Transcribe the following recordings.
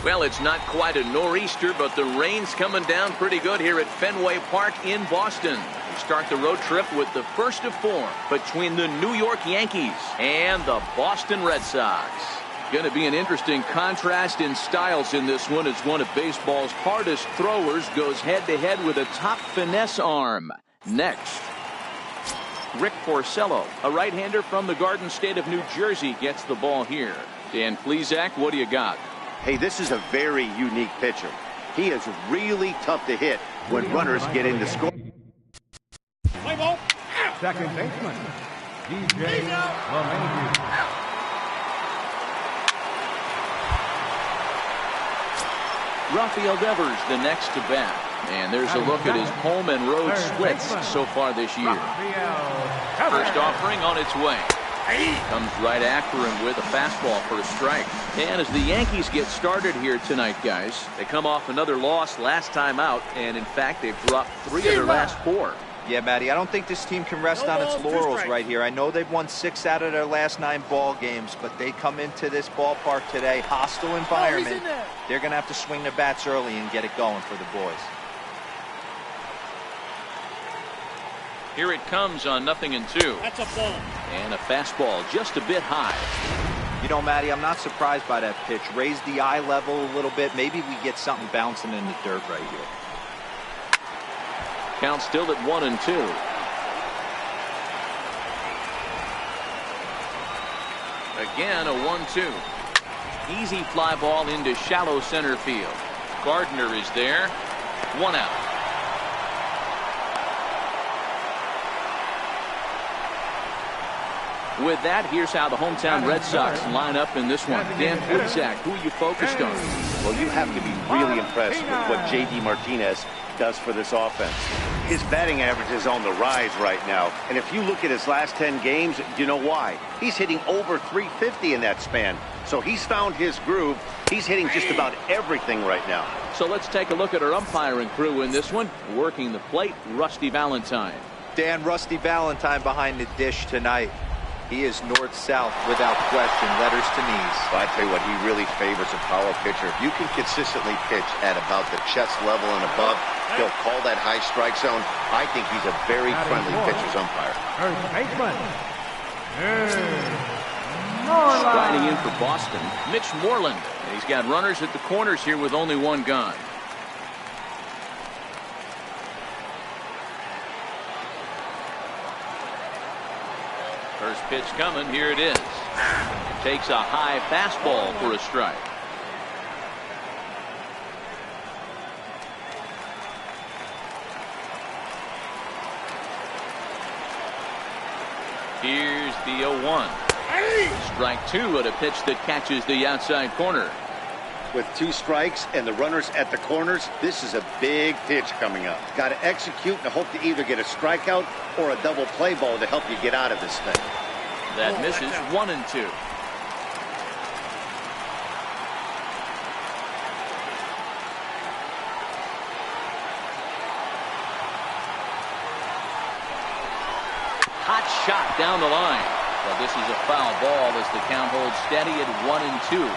Well, it's not quite a nor'easter, but the rain's coming down pretty good here at Fenway Park in Boston. We start the road trip with the first of 4 between the New York Yankees and the Boston Red Sox. Going to be an interesting contrast in styles in this one, as one of baseball's hardest throwers goes head-to-head with a top finesse arm. Next, Rick Porcello, a right-hander from the Garden State of New Jersey, gets the ball here. Dan Plesac, what do you got? Hey, this is a very unique pitcher. He is really tough to hit when runners get in the score. Play ball. Second baseman, DJ LeMahieu. Rafael Devers, the next to bat. And there's a look at his home and road splits so far this year. First offering on its way. Comes right after him with a fastball for a strike. And as the Yankees get started here tonight, guys, they come off another loss last time out, and in fact they've dropped 3 of their last 4. Yeah, Matty, I don't think this team can rest on its laurels right here. I know they've won 6 out of their last 9 ball games, but they come into this ballpark today, hostile environment. They're going to have to swing the bats early and get it going for the boys. Here it comes on 0-2. That's a ball. And a fastball just a bit high. You know, Matty, I'm not surprised by that pitch. Raise the eye level a little bit. Maybe we get something bouncing in the dirt right here. Count still at 1-2. Again a 1-2. Easy fly ball into shallow center field. Gardner is there. 1 out. With that, here's how the hometown Red Sox line up in this one. Dan Plesac, who are you focused on? Well, you have to be really impressed with what J.D. Martinez does for this offense. His batting average is on the rise right now. And if you look at his last 10 games, you know why. He's hitting over 350 in that span. So he's found his groove. He's hitting just about everything right now. So let's take a look at our umpiring crew in this one. Working the plate, Rusty Valentine. Dan, Rusty Valentine behind the dish tonight. He is north-south without question, letters to knees. Well, I tell you what, he really favors a power pitcher. If you can consistently pitch at about the chest level and above, he'll call that high strike zone. I think he's a very friendly pitcher's umpire. First baseman, Striding in for Boston, Mitch Moreland. And he's got runners at the corners here with only 1 gone. First pitch coming. Here it is. Takes a high fastball for a strike. Here's the 0-1. Strike 2 at a pitch that catches the outside corner. With 2 strikes and the runners at the corners, this is a big pitch coming up. Got to execute and hope to either get a strikeout or a double play ball to help you get out of this thing. That misses. 1-2. Hot shot down the line. But this is a foul ball as the count holds steady at 1-2.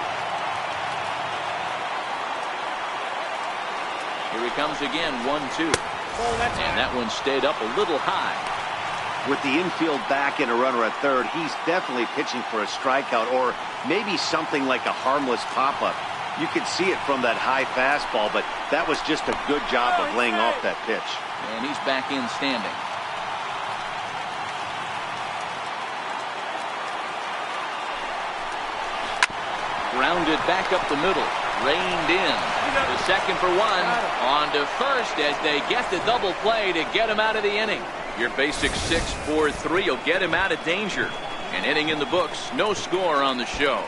Here he comes again, 1-2. And that one stayed up a little high. With the infield back and a runner at third, he's definitely pitching for a strikeout or maybe something like a harmless pop-up. You could see it from that high fastball, but that was just a good job of laying off that pitch. And he's back in standing. Grounded back up the middle. Reined in. The second for 1. On to first as they get the double play to get him out of the inning. Your basic 6-4-3 will get him out of danger. An inning in the books. No score on the show.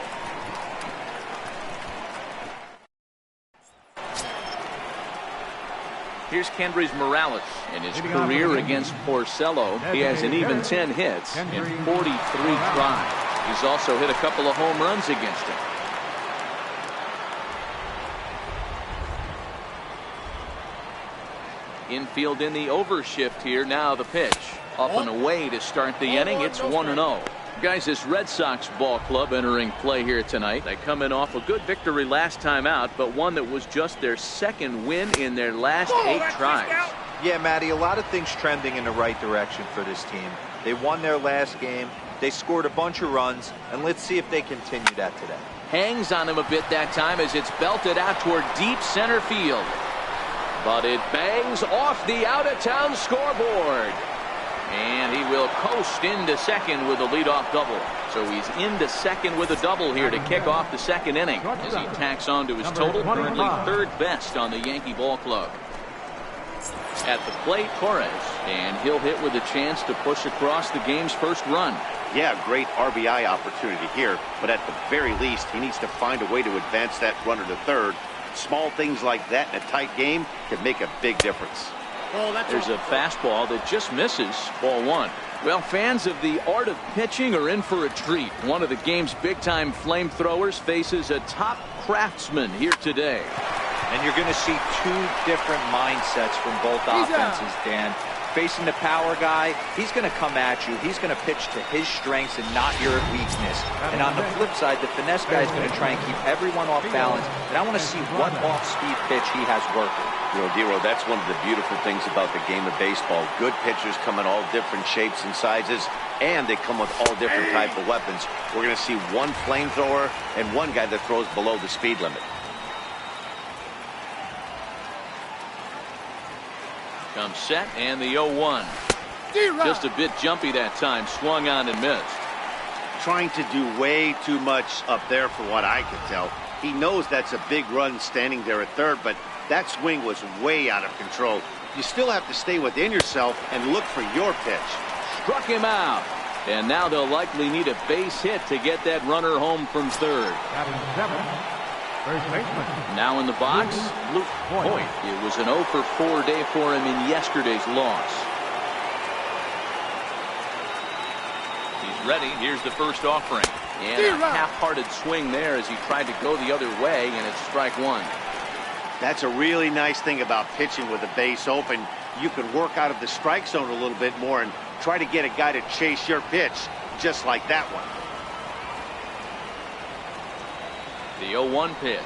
Here's Kendrys Morales. In his career against Porcello, he has an even 10 hits and 43 tries. He's also hit a couple of home runs against him. Infield in the overshift here. Now the pitch. Up and away to start the inning. It's 1-0. Guys, this Red Sox ball club entering play here tonight. They come in off a good victory last time out, but one that was just their second win in their last 8 tries. Yeah, Matty, a lot of things trending in the right direction for this team. They won their last game. They scored a bunch of runs, and let's see if they continue that today. Hangs on him a bit that time as it's belted out toward deep center field. But it bangs off the out-of-town scoreboard. And he will coast into second with a leadoff double. So he's into second with a double here to kick off the second inning as he tacks on to his total, currently 3rd best on the Yankee ball club. At the plate, Torres, and he'll hit with a chance to push across the game's first run. Yeah, great RBI opportunity here, but at the very least, he needs to find a way to advance that runner to third. Small things like that in a tight game can make a big difference. There's a fastball that just misses. Ball 1. Well, fans of the art of pitching are in for a treat. One of the game's big-time flamethrowers faces a top craftsman here today. And you're going to see 2 different mindsets from both offenses, Dan. Facing the power guy, he's going to come at you. He's going to pitch to his strengths and not your weakness. And on the flip side, the finesse guy is going to try and keep everyone off balance. And I want to see what off-speed pitch he has working. You know, Dero, that's one of the beautiful things about the game of baseball. Good pitchers come in all different shapes and sizes, and they come with all different type of weapons. We're going to see one flamethrower and one guy that throws below the speed limit. Comes set, and the 0-1. Just a bit jumpy that time. Swung on and missed. Trying to do way too much up there for what I can tell. He knows that's a big run standing there at third, but that swing was way out of control. You still have to stay within yourself and look for your pitch. Struck him out. And now they'll likely need a base hit to get that runner home from third. First baseman. Now in the box, Luke Hoyt. It was an 0 for 4 day for him in yesterday's loss. He's ready. Here's the first offering. And a half-hearted swing there as he tried to go the other way, and it's strike 1. That's a really nice thing about pitching with the base open. You can work out of the strike zone a little bit more and try to get a guy to chase your pitch, just like that one. The 0-1 pitch.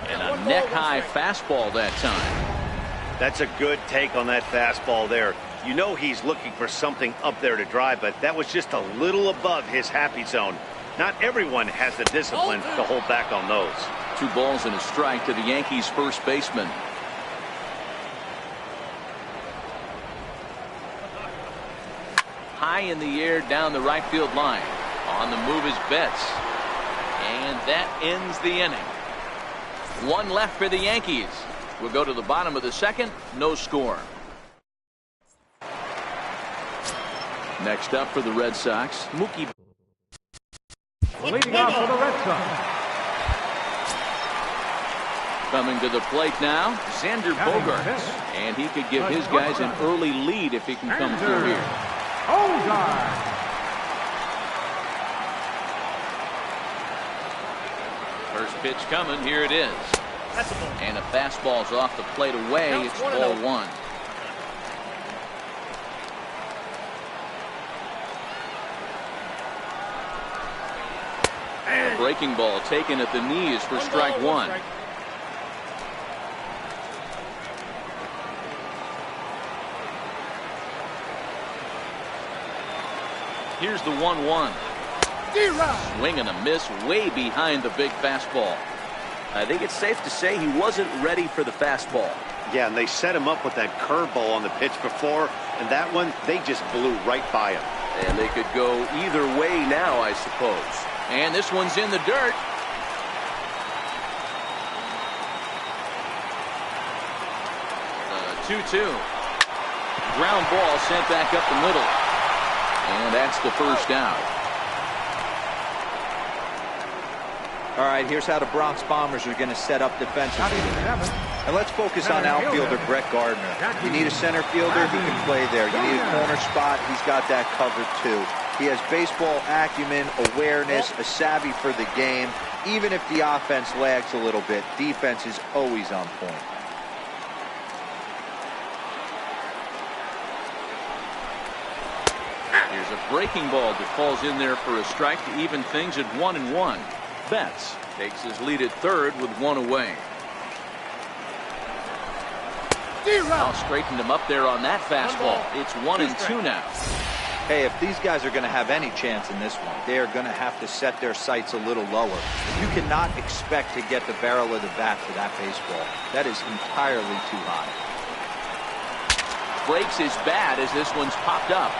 And a neck-high fastball that time. That's a good take on that fastball there. You know he's looking for something up there to drive, but that was just a little above his happy zone. Not everyone has the discipline to hold back on those. 2 balls and a strike to the Yankees' first baseman. High in the air down the right field line. On the move is Betts. And that ends the inning. 1 left for the Yankees. We'll go to the bottom of the second. No score. Next up for the Red Sox, Mookie. Leading off for the Red Sox. Coming to the plate now, Xander Bogaerts. And he could give his guys an early lead if he can come through here. Ozark. First pitch coming. Here it is. And a fastball's off the plate away. It's ball 1. A breaking ball taken at the knees for strike 1. Here's the 1-1. Swing and a miss way behind the big fastball. I think it's safe to say he wasn't ready for the fastball. Yeah, and they set him up with that curveball on the pitch before, and that one, they just blew right by him. And they could go either way now, I suppose. And this one's in the dirt. The 2-2. Ground ball sent back up the middle. And that's the first out. All right, here's how the Bronx Bombers are going to set up defensively. And let's focus on outfielder Brett Gardner. You need a center fielder who can play there. You need a corner spot. He's got that covered too. He has baseball acumen, awareness, a savvy for the game. Even if the offense lags a little bit, defense is always on point. Here's a Breaking ball that falls in there for a strike to even things at 1-1. Betts takes his lead at third with one away. Now straightened him up there on that fastball. It's 1-2 now. Hey, if these guys are going to have any chance in this one, they are going to have to set their sights a little lower. You cannot expect to get the barrel of the bat to that baseball. That is entirely too high. Breaks his bat as this one's popped up.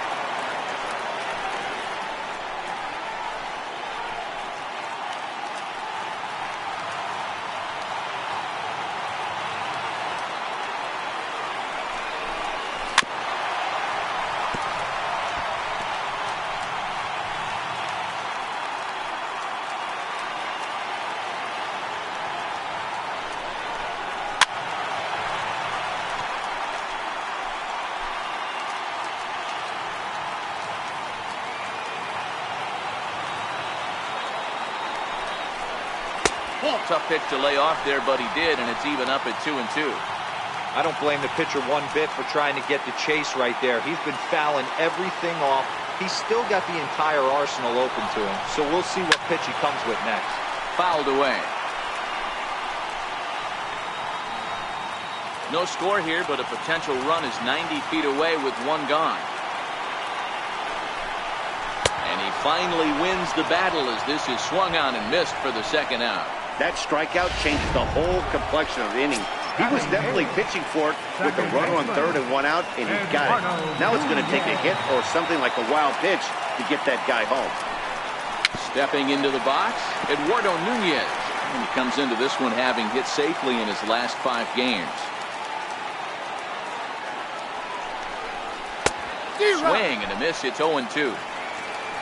Tough pitch to lay off there, but he did, and it's even up at 2-2. I don't blame the pitcher one bit for trying to get the chase right there. He's been fouling everything off. He's still got the entire arsenal open to him, so we'll see what pitch he comes with next. Fouled away. No score here, but a potential run is 90 feet away with one gone. And he finally wins the battle as this is swung on and missed for the second out. That strikeout changes the whole complexion of the inning. He was definitely pitching for it with the runner on third and one out, and he got it. Now it's going to take a hit or something like a wild pitch to get that guy home. Stepping into the box, Eduardo Nunez. And he comes into this one having hit safely in his last 5 games. Swing and a miss. It's 0-2.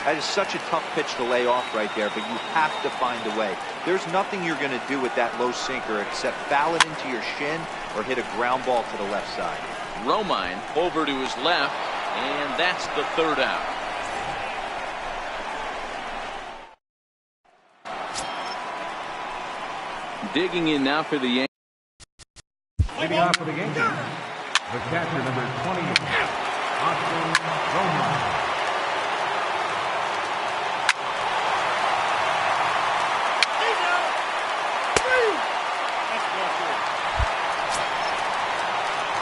That is such a tough pitch to lay off right there, but you have to find a way. There's nothing you're going to do with that low sinker except foul it into your shin or hit a ground ball to the left side. Romine over to his left, and that's the third out. Digging in now for the Yankees. Leading off for the Yankees, the catcher number 20, Austin Romine.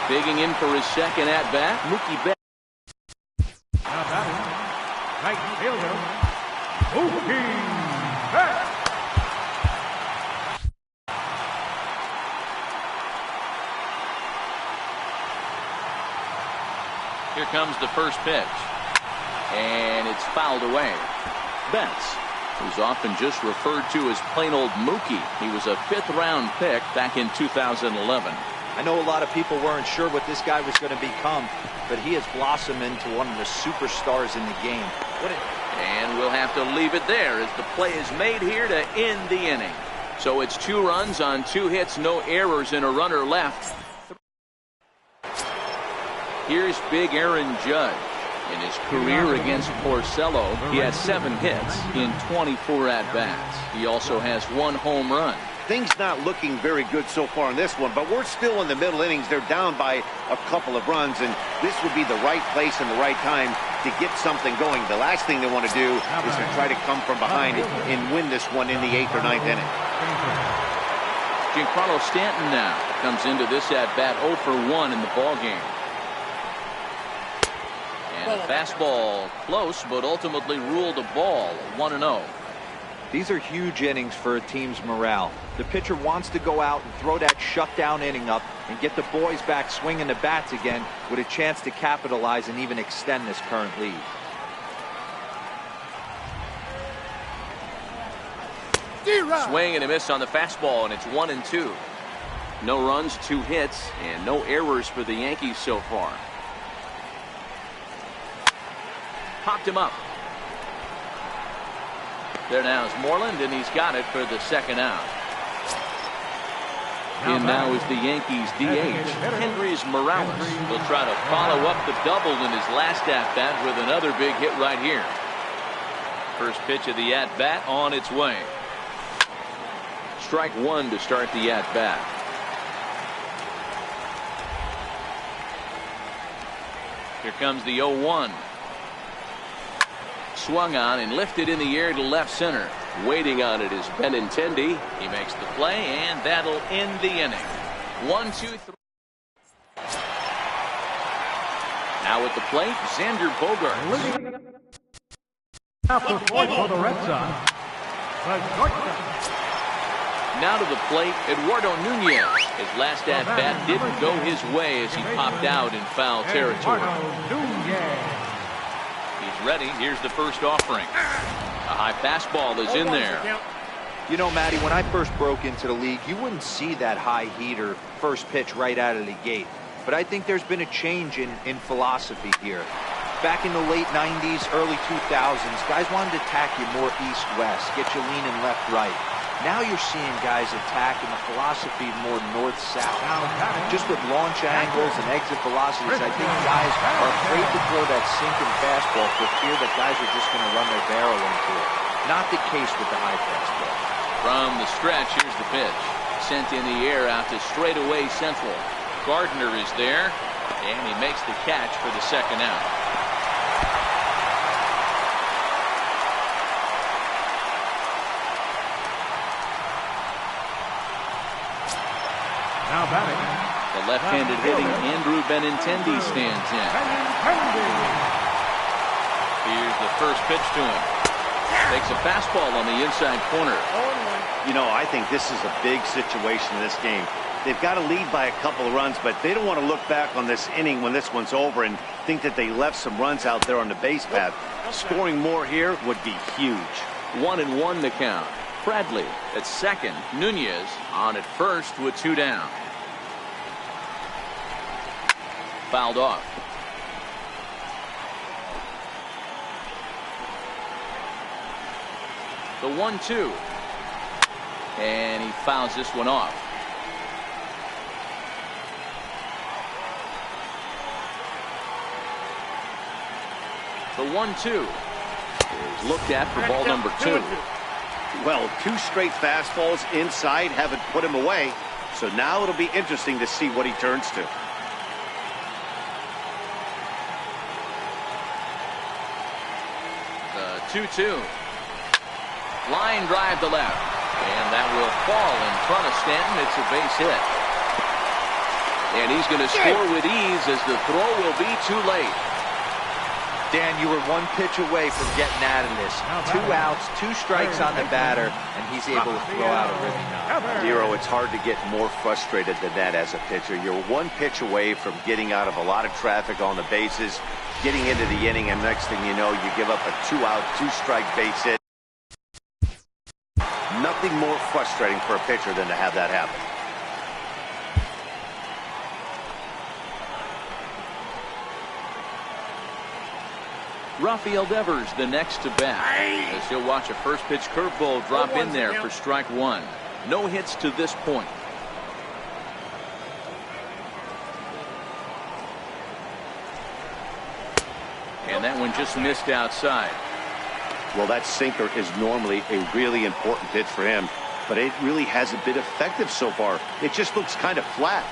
Digging in for his second at-bat, Mookie Betts. Now batting, right fielder, Mookie Betts. Here comes the first pitch, and it's fouled away. Betts, who's often just referred to as plain old Mookie. He was a 5th-round pick back in 2011. I know a lot of people weren't sure what this guy was going to become, but he has blossomed into one of the superstars in the game. And we'll have to leave it there as the play is made here to end the inning. So it's 2 runs on 2 hits, no errors, and a runner left. Here's big Aaron Judge. In his career against Porcello, he has 7 hits in 24 at-bats. He also has 1 home run. Things not looking very good so far in this one, but we're still in the middle innings. They're down by a couple of runs, and this would be the right place and the right time to get something going. The last thing they want to do is to try to come from behind and win this one in the 8th or 9th inning. Giancarlo Stanton now comes into this at-bat 0 for 1 in the ballgame. And a fastball close, but ultimately ruled a ball, 1-0. These are huge innings for a team's morale. The pitcher wants to go out and throw that shutdown inning up and get the boys back swinging the bats again with a chance to capitalize and even extend this current lead. Swing and a miss on the fastball, and it's 1-2. No runs, 2 hits, and no errors for the Yankees so far. Popped him up. There now is Moreland, and he's got it for the second out. In now is the Yankees DH, Hendrys Morales. He'll try to follow up the double in his last at-bat with another big hit right here. First pitch of the at-bat on its way. Strike 1 to start the at-bat. Here comes the 0-1. swung on and lifted in the air to left center. Waiting on it is Benintendi. He makes the play, and that'll end the inning. 1-2-3. Now at the plate, Xander Bogaerts. After point for the Red Sox, the shortstop. Now to the plate, Eduardo Nunez. His last at-bat didn't go his way as he popped out in foul territory. He's ready. Here's the first offering. A high fastball is in there. You know, Matty, when I first broke into the league, you wouldn't see that high heater first pitch right out of the gate. But I think there's been a change in philosophy here. Back in the late 90s, early 2000s, guys wanted to attack you more east-west, get you leaning left-right. Now you're seeing guys attack in the philosophy more north-south. Just with launch angles and exit velocities, I think guys are afraid to throw that sinking fastball for fear that guys are just going to run their barrel into it. Not the case with the high fastball. From the stretch, here's the pitch. Sent in the air out to straightaway central. Gardner is there, and he makes the catch for the second out. Now batting. The left-handed hitting Andrew Benintendi stands in. Here's the first pitch to him. Takes a fastball on the inside corner. You know, I think this is a big situation in this game. They've got to lead by a couple of runs, but they don't want to look back on this inning when this one's over and think that they left some runs out there on the base path. Scoring more here would be huge. 1-1 the count. Bradley at second. Nunez on at first with 2 down. Fouled off. The 1-2. And he fouls this one off. The 1-2 is looked at for ball number 2. Well, 2 straight fastballs inside haven't put him away. So now it'll be interesting to see what he turns to. The 2-2. Line drive to left. And that will fall in front of Stanton. It's a base hit. And he's going to score with ease as the throw will be too late. Dan, you were 1 pitch away from getting out of this. 2 outs, 2 strikes on the batter, and he's able to throw out a really nice. Zero, it's hard to get more frustrated than that as a pitcher. You're 1 pitch away from getting out of a lot of traffic on the bases, getting into the inning, and next thing you know, you give up a 2-out, 2-strike base hit. Nothing more frustrating for a pitcher than to have that happen. Rafael Devers the next to bat, as he'll watch a first pitch curveball drop in there for strike 1. No hits to this point. And that one just missed outside. Well, that sinker is normally a really important pitch for him, but it really hasn't been effective so far. It just looks kind of flat.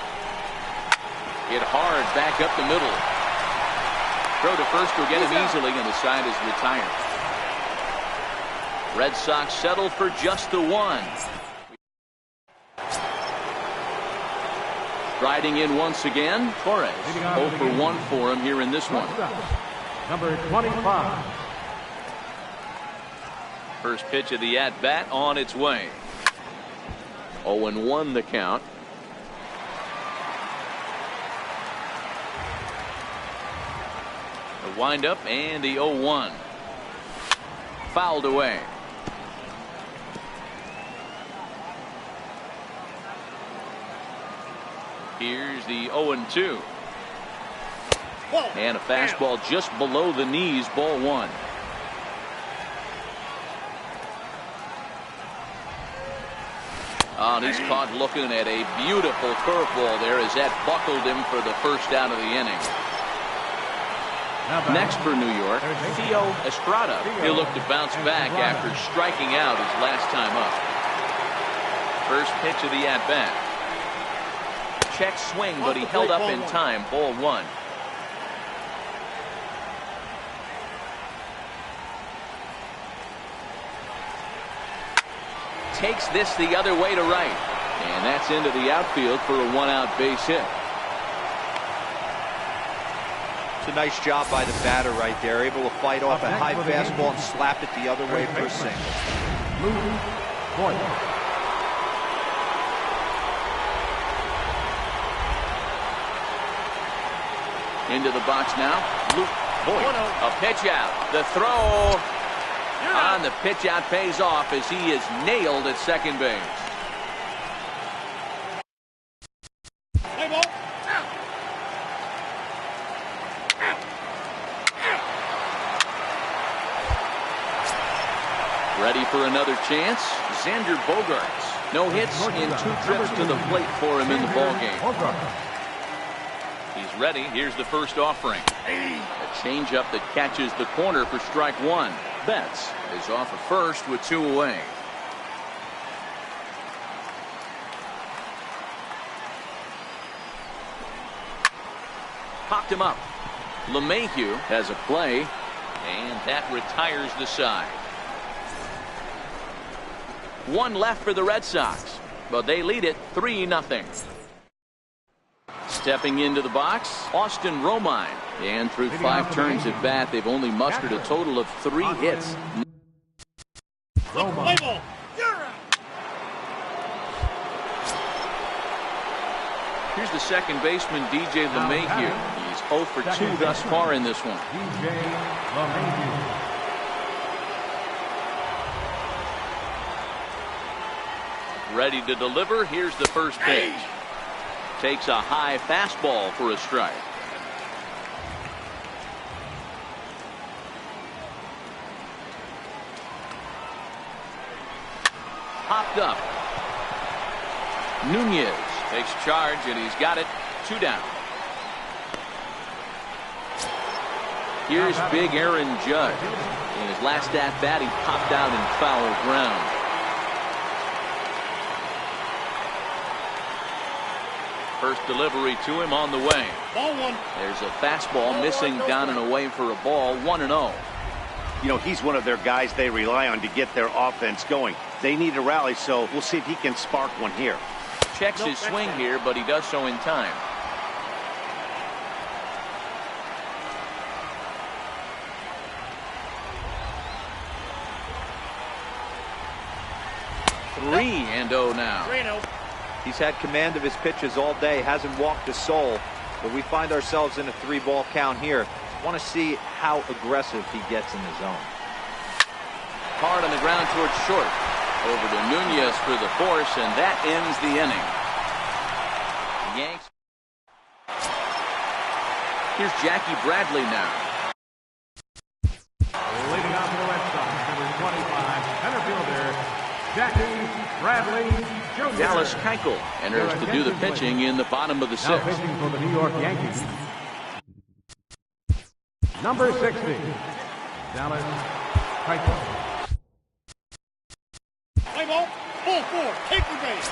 Hit hard back up the middle. Throw to first will get him easily, and the side is retired. Red Sox settle for just the 1. Riding in once again, Torres. 0 for 1 for him here in this one. Number 25. First pitch of the at-bat on its way. 0-1 the count. The windup and the 0-1. Fouled away. Here's the 0-2. And a fastball just below the knees, ball 1. And he's caught looking at a beautiful curveball there as that buckled him for the first out of the inning. Next for New York, Theo Estrada. He'll look to bounce back after striking out his last time up. First pitch of the at-bat. Check swing, but he held up in time, ball 1. takes this the other way to right. And that's into the outfield for a 1-out base hit. It's a nice job by the batter right there. Able to fight off a high fastball and slap it the other way for a single. Into the box now. Luke Voigt. A pitch out. The throw on the pitch out pays off as he is nailed at second base. Ready for another chance. Xander Bogaerts. No hits in 2 trips to the plate for him in the ballgame. He's ready. Here's the first offering. A changeup that catches the corner for strike 1. Betts is off at first with 2 away. Popped him up. LeMahieu has a play, and that retires the side. 1 left for the Red Sox, but they lead it 3-0. Stepping into the box, Austin Romine. And through 5 turns at bat, they've only mustered a total of 3 hits. Here's the second baseman, DJ LeMahieu. He's 0 for 2 thus far in this one. DJ LeMahieu. Ready to deliver. Here's the first pitch. Takes a high fastball for a strike. Popped up. Nunez takes charge, and he's got it. 2 down. Here's big Aaron Judge. In his last at bat, he popped out in foul ground. First delivery to him on the way. Ball 1. There's a fastball missing down and away for a ball. 1-0. You know, he's one of their guys they rely on to get their offense going. They need a rally, so we'll see if he can spark one here. Checks his swing here, but he does so in time. Three and 0 now. 3-0. He's had command of his pitches all day, hasn't walked a soul, but we find ourselves in a 3-ball count here. Want to see how aggressive he gets in the zone. Hard on the ground towards short. Over to Nunez for the force, and that ends the inning. Yanks. Here's Jackie Bradley now. Leading out to the Red Sox, number 25, center fielder, Jackie Bradley Jr. Dallas Keuchel enters to do the pitching in the bottom of the Now 6th. pitching for the New York Yankees, number 60, Dallas Keuchel. Play ball. Ball 4. Take the base.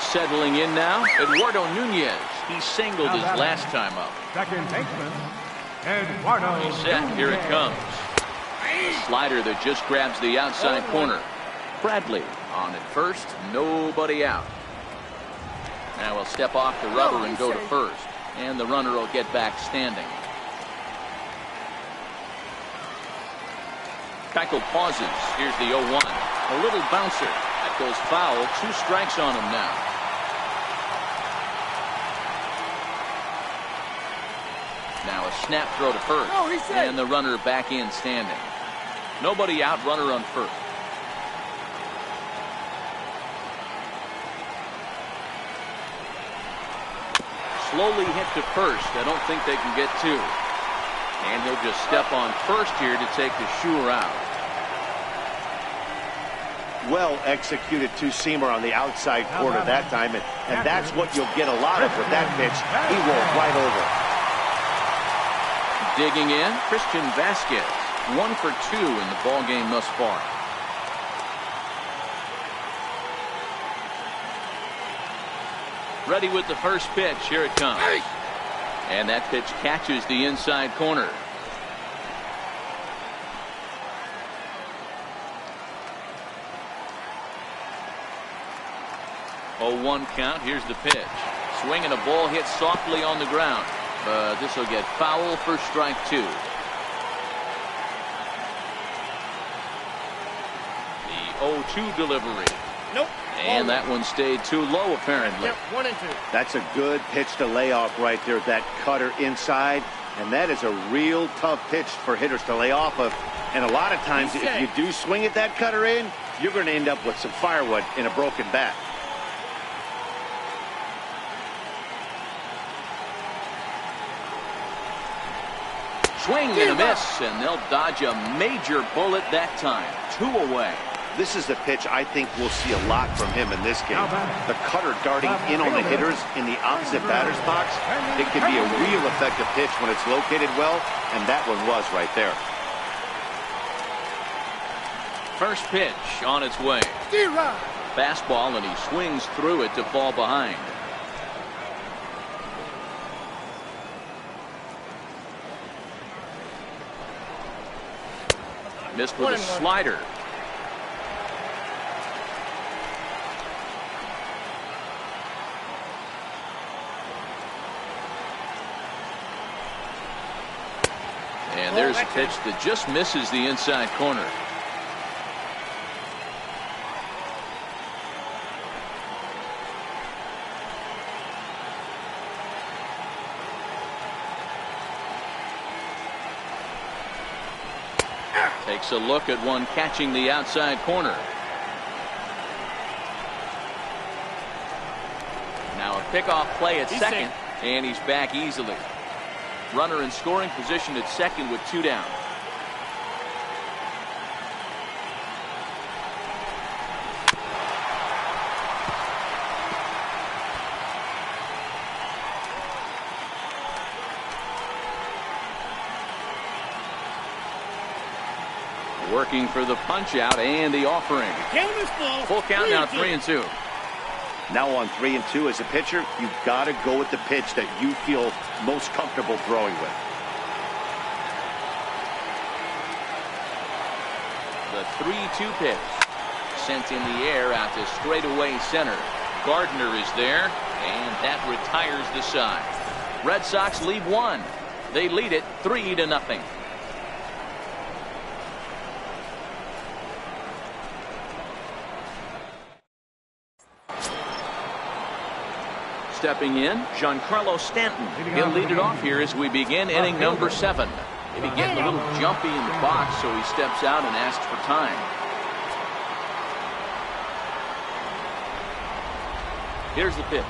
Settling in now, Eduardo Nunez. He singled his last time up. Second baseman, Eduardo. He's set. Here it comes. Slider that just grabs the outside corner. Bradley on at first. Nobody out. Now he'll step off the rubber and go to first. And the runner will get back standing. Keuchel pauses. Here's the 0-1. A little bouncer. That goes foul. 2 strikes on him now. Now a snap throw to first. And the runner back in standing. Nobody out, runner on first. Slowly hit to first. I don't think they can get 2. And he'll just step on first here to take the sure out. Well executed 2-seamer on the outside corner that time, and that's what you'll get a lot of with that pitch. He rolled right over. Digging in, Christian Vasquez. 1 for 2 in the ballgame thus far. Ready with the first pitch. Here it comes. And that pitch catches the inside corner. 0-1 count. Here's the pitch. Swinging a ball hit softly on the ground. But this will get foul for strike 2. The 0-2 delivery. Nope. And that one stayed too low, apparently. Yep, 1 and 2. That's a good pitch to lay off right there. That cutter inside. And that is a real tough pitch for hitters to lay off of. And a lot of times, if you do swing at that cutter in, you're going to end up with some firewood in a broken bat. Swing and a miss, and they'll dodge a major bullet that time. 2 away. This is the pitch I think we'll see a lot from him in this game. The cutter darting in on the hitters in the opposite batter's box. It can be a real effective pitch when it's located well, and that one was right there. First pitch on its way. Fastball, and he swings through it to fall behind. Missed with a slider. And there's a pitch that just misses the inside corner. Takes a look at one catching the outside corner. Now a pickoff play at second, and he's back easily. Runner in scoring position at second with 2 down. Working for the punch out and the offering. Full count now, 3-2. Now on 3-2 as a pitcher, you've got to go with the pitch that you feel most comfortable throwing with. The 3-2 pitch sent in the air out to straightaway center. Gardner is there, and that retires the side. Red Sox lead 1. They lead it 3-0. Stepping in, Giancarlo Stanton. He'll lead it off here as we begin inning number 7. Maybe getting a little jumpy in the box, so he steps out and asks for time. Here's the pitch.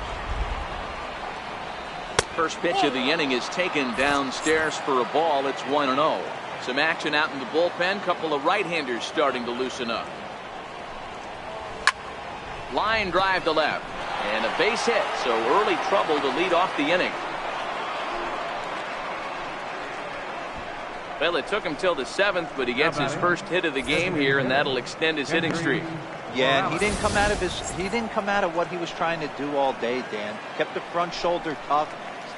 First pitch of the inning is taken downstairs for a ball. It's 1-0. Some action out in the bullpen. Couple of right-handers starting to loosen up. Line drive to left. And a base hit, so early trouble to lead off the inning. Well, it took him till the 7th, but he gets his first hit of the game here, and that'll extend his hitting streak. Yeah, and he didn't come out of what he was trying to do all day, Dan. Kept the front shoulder tough,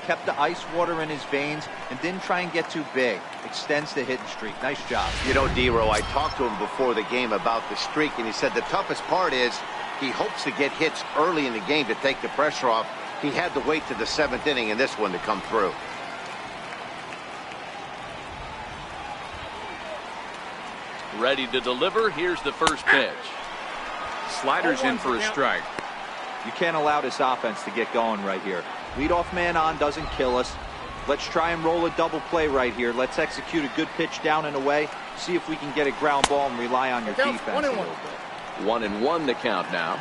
kept the ice water in his veins, and didn't try and get too big. Extends the hitting streak. Nice job. You know, D-Row, I talked to him before the game about the streak, and he said the toughest part is he hopes to get hits early in the game to take the pressure off. He had to wait to the 7th inning in this one to come through. Ready to deliver. Here's the first pitch. Sliders in for a strike. You can't allow this offense to get going right here. Leadoff man on doesn't kill us. Let's try and roll a double play right here. Let's execute a good pitch down and away. See if we can get a ground ball and rely on your defense a little bit. 1-1 the count now.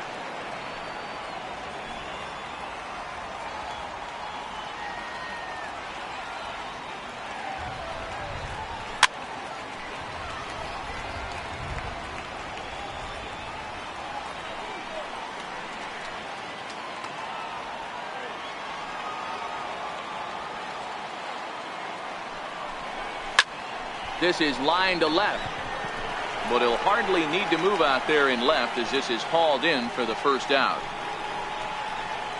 This is line to left. But he'll hardly need to move out there in left as this is hauled in for the first out.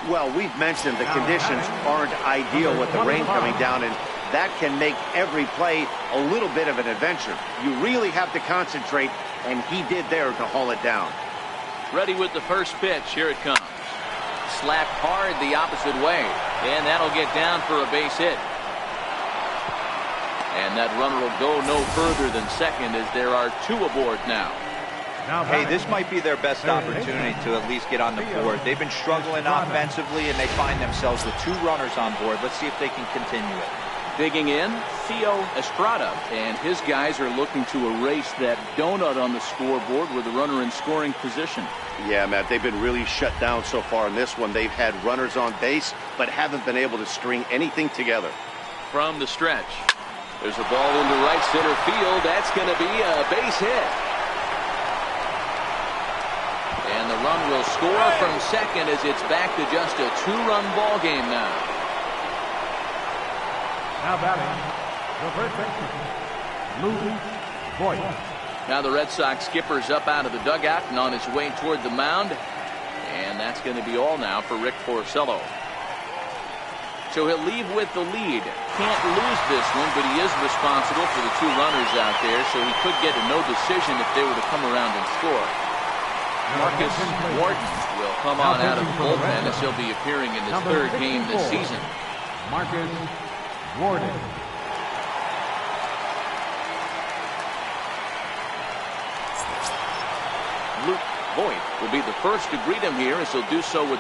Well, we've mentioned the conditions aren't ideal with the rain coming down, and that can make every play a little bit of an adventure. You really have to concentrate, and he did there to haul it down. Ready with the first pitch. Here it comes. slapped hard the opposite way. And that'll get down for a base hit. And that runner will go no further than second as there are 2 aboard now. Hey, this might be their best opportunity to at least get on the board. They've been struggling offensively, and they find themselves with 2 runners on board. Let's see if they can continue it. Digging in, Theo Estrada, and his guys are looking to erase that donut on the scoreboard with a runner in scoring position. Yeah, Matt, they've been really shut down so far in this one. They've had runners on base, but haven't been able to string anything together. From the stretch, there's a ball into right center field. That's going to be a base hit. And the run will score from second as it's back to just a 2-run ball game now. Now batting, the first baseman, Lou Voigt. Now the Red Sox skipper's up out of the dugout and on his way toward the mound. And that's going to be all now for Rick Porcello. So he'll leave with the lead. Can't lose this one, but he is responsible for the 2 runners out there, so he could get a no decision if they were to come around and score. Marcus Warden will come on out of the bullpen as he'll be appearing in his 3rd game this season. Marcus Warden. Luke Voigt will be the first to greet him here as he'll do so with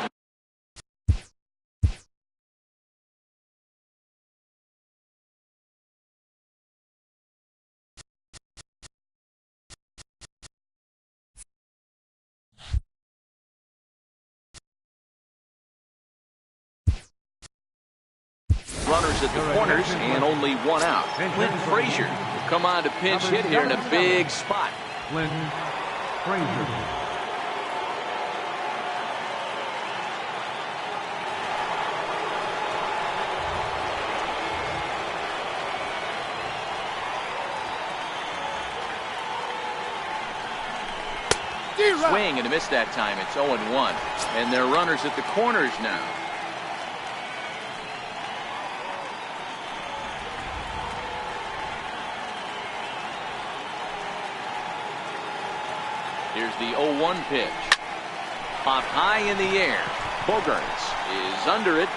runners at the corners and only 1 out. Clint Frazier will come on to pinch hit here in a big spot. Clint Frazier. Swing and a miss that time. It's 0-1. And they're runners at the corners now. Here's the 0-1 pitch. Popped high in the air. Bogarts is under it.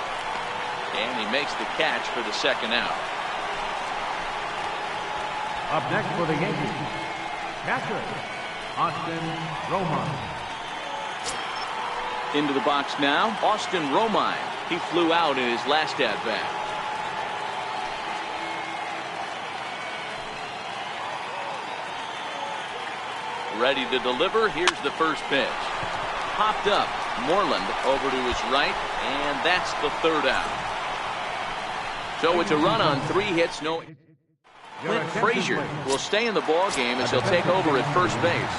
And he makes the catch for the 2nd out. Up next for the Yankees, catcher, Austin Romine. Into the box now, Austin Romine. He flew out in his last at-bat. Ready to deliver. Here's the first pitch. Popped up. Moreland over to his right, and that's the 3rd out. So it's a run on 3 hits. No. Clint Frazier will stay in the ball game as he'll take over at first base.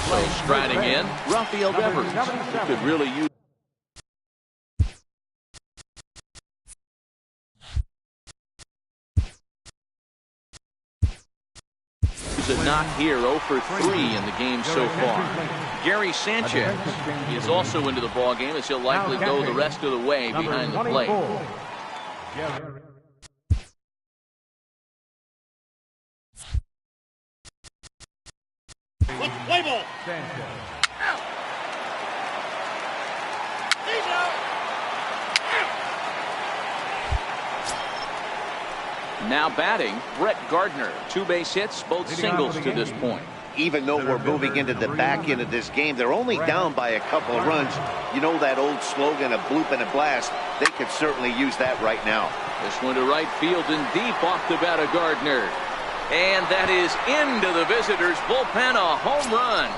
So striding in, Rafael Devers could really use. A knock here, 0 for 3 in the game so far. Gary Sanchez is also into the ball game as he'll likely go the rest of the way behind the plate. Play ball. Now batting, Brett Gardner. 2 base hits, both singles to this point. Even though we're moving into the back end of this game, they're only down by a couple of runs. You know that old slogan, a bloop and a blast? They could certainly use that right now. This one to right field and deep off the bat of Gardner. And that is into the visitors' bullpen, a home run.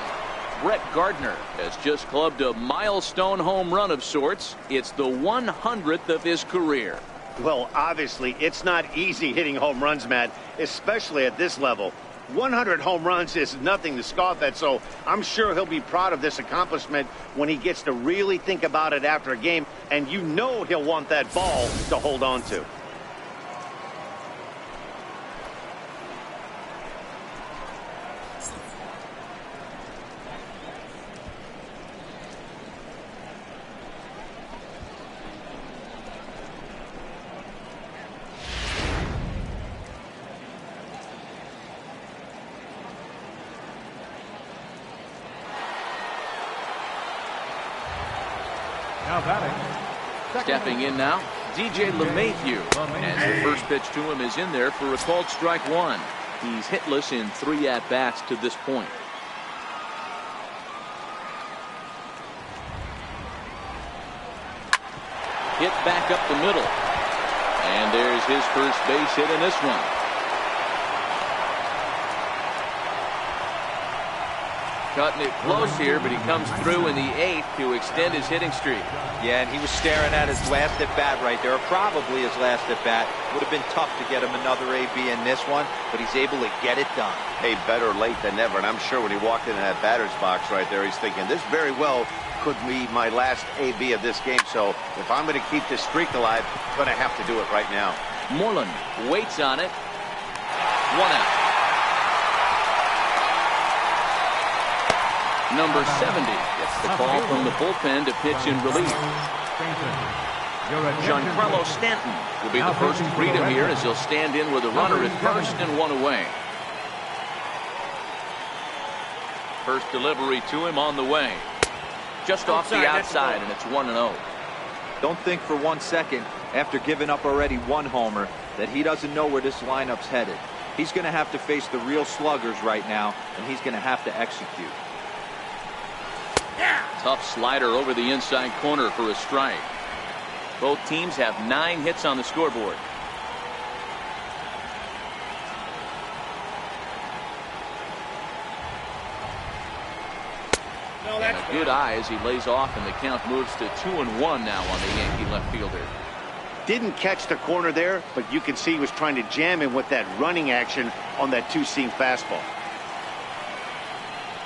Brett Gardner has just clubbed a milestone home run of sorts. It's the 100th of his career. Well, obviously, it's not easy hitting home runs, Matt, especially at this level. 100 home runs is nothing to scoff at, so I'm sure he'll be proud of this accomplishment when he gets to really think about it after a game, and you know he'll want that ball to hold on to. Stepping in now, DJ LeMahieu. As the first pitch to him is in there for a called strike one. He's hitless in 3 at-bats to this point. Hit back up the middle. And there's his first base hit in this one. Cutting it close here, but he comes through in the 8th to extend his hitting streak. Yeah, and he was staring at his last at-bat right there, or probably his last at-bat. Would have been tough to get him another AB in this one, but he's able to get it done. Hey, better late than never, and I'm sure when he walked into that batter's box right there, he's thinking, this very well could be my last AB of this game, so if I'm going to keep this streak alive, I'm going to have to do it right now. Moreland waits on it. 1 out. Number 70 gets the call from the bullpen to pitch in relief. Giancarlo Stanton will be the first to greet him here as he'll stand in with a runner at first and 1 away. First delivery to him on the way. Just off the outside, and it's 1-0. Don't think for 1 second, after giving up already 1 homer, that he doesn't know where this lineup's headed. He's going to have to face the real sluggers right now, and he's going to have to execute. Tough slider over the inside corner for a strike. Both teams have 9 hits on the scoreboard. And a good eye as he lays off, and the count moves to 2-1 now on the Yankee left fielder. Didn't catch the corner there, but you can see he was trying to jam him with that running action on that 2-seam fastball.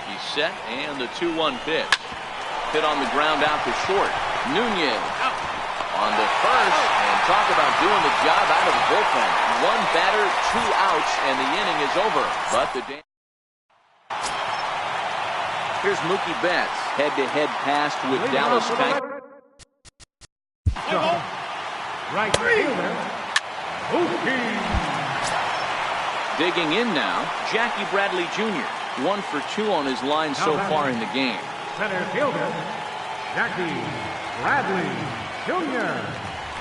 He's set, and the 2-1 pitch. Hit on the ground out to short. Nunez on the first, and talk about doing the job out of the bullpen. 1 batter, 2 outs, and the inning is over. But the here's Mookie Betts, head-to-head pass with Dallas Keuchel. Right fielder, Mookie. Digging in now, Jackie Bradley Jr. 1 for 2 on his line so far in the game. Center fielder, Jackie Bradley Jr.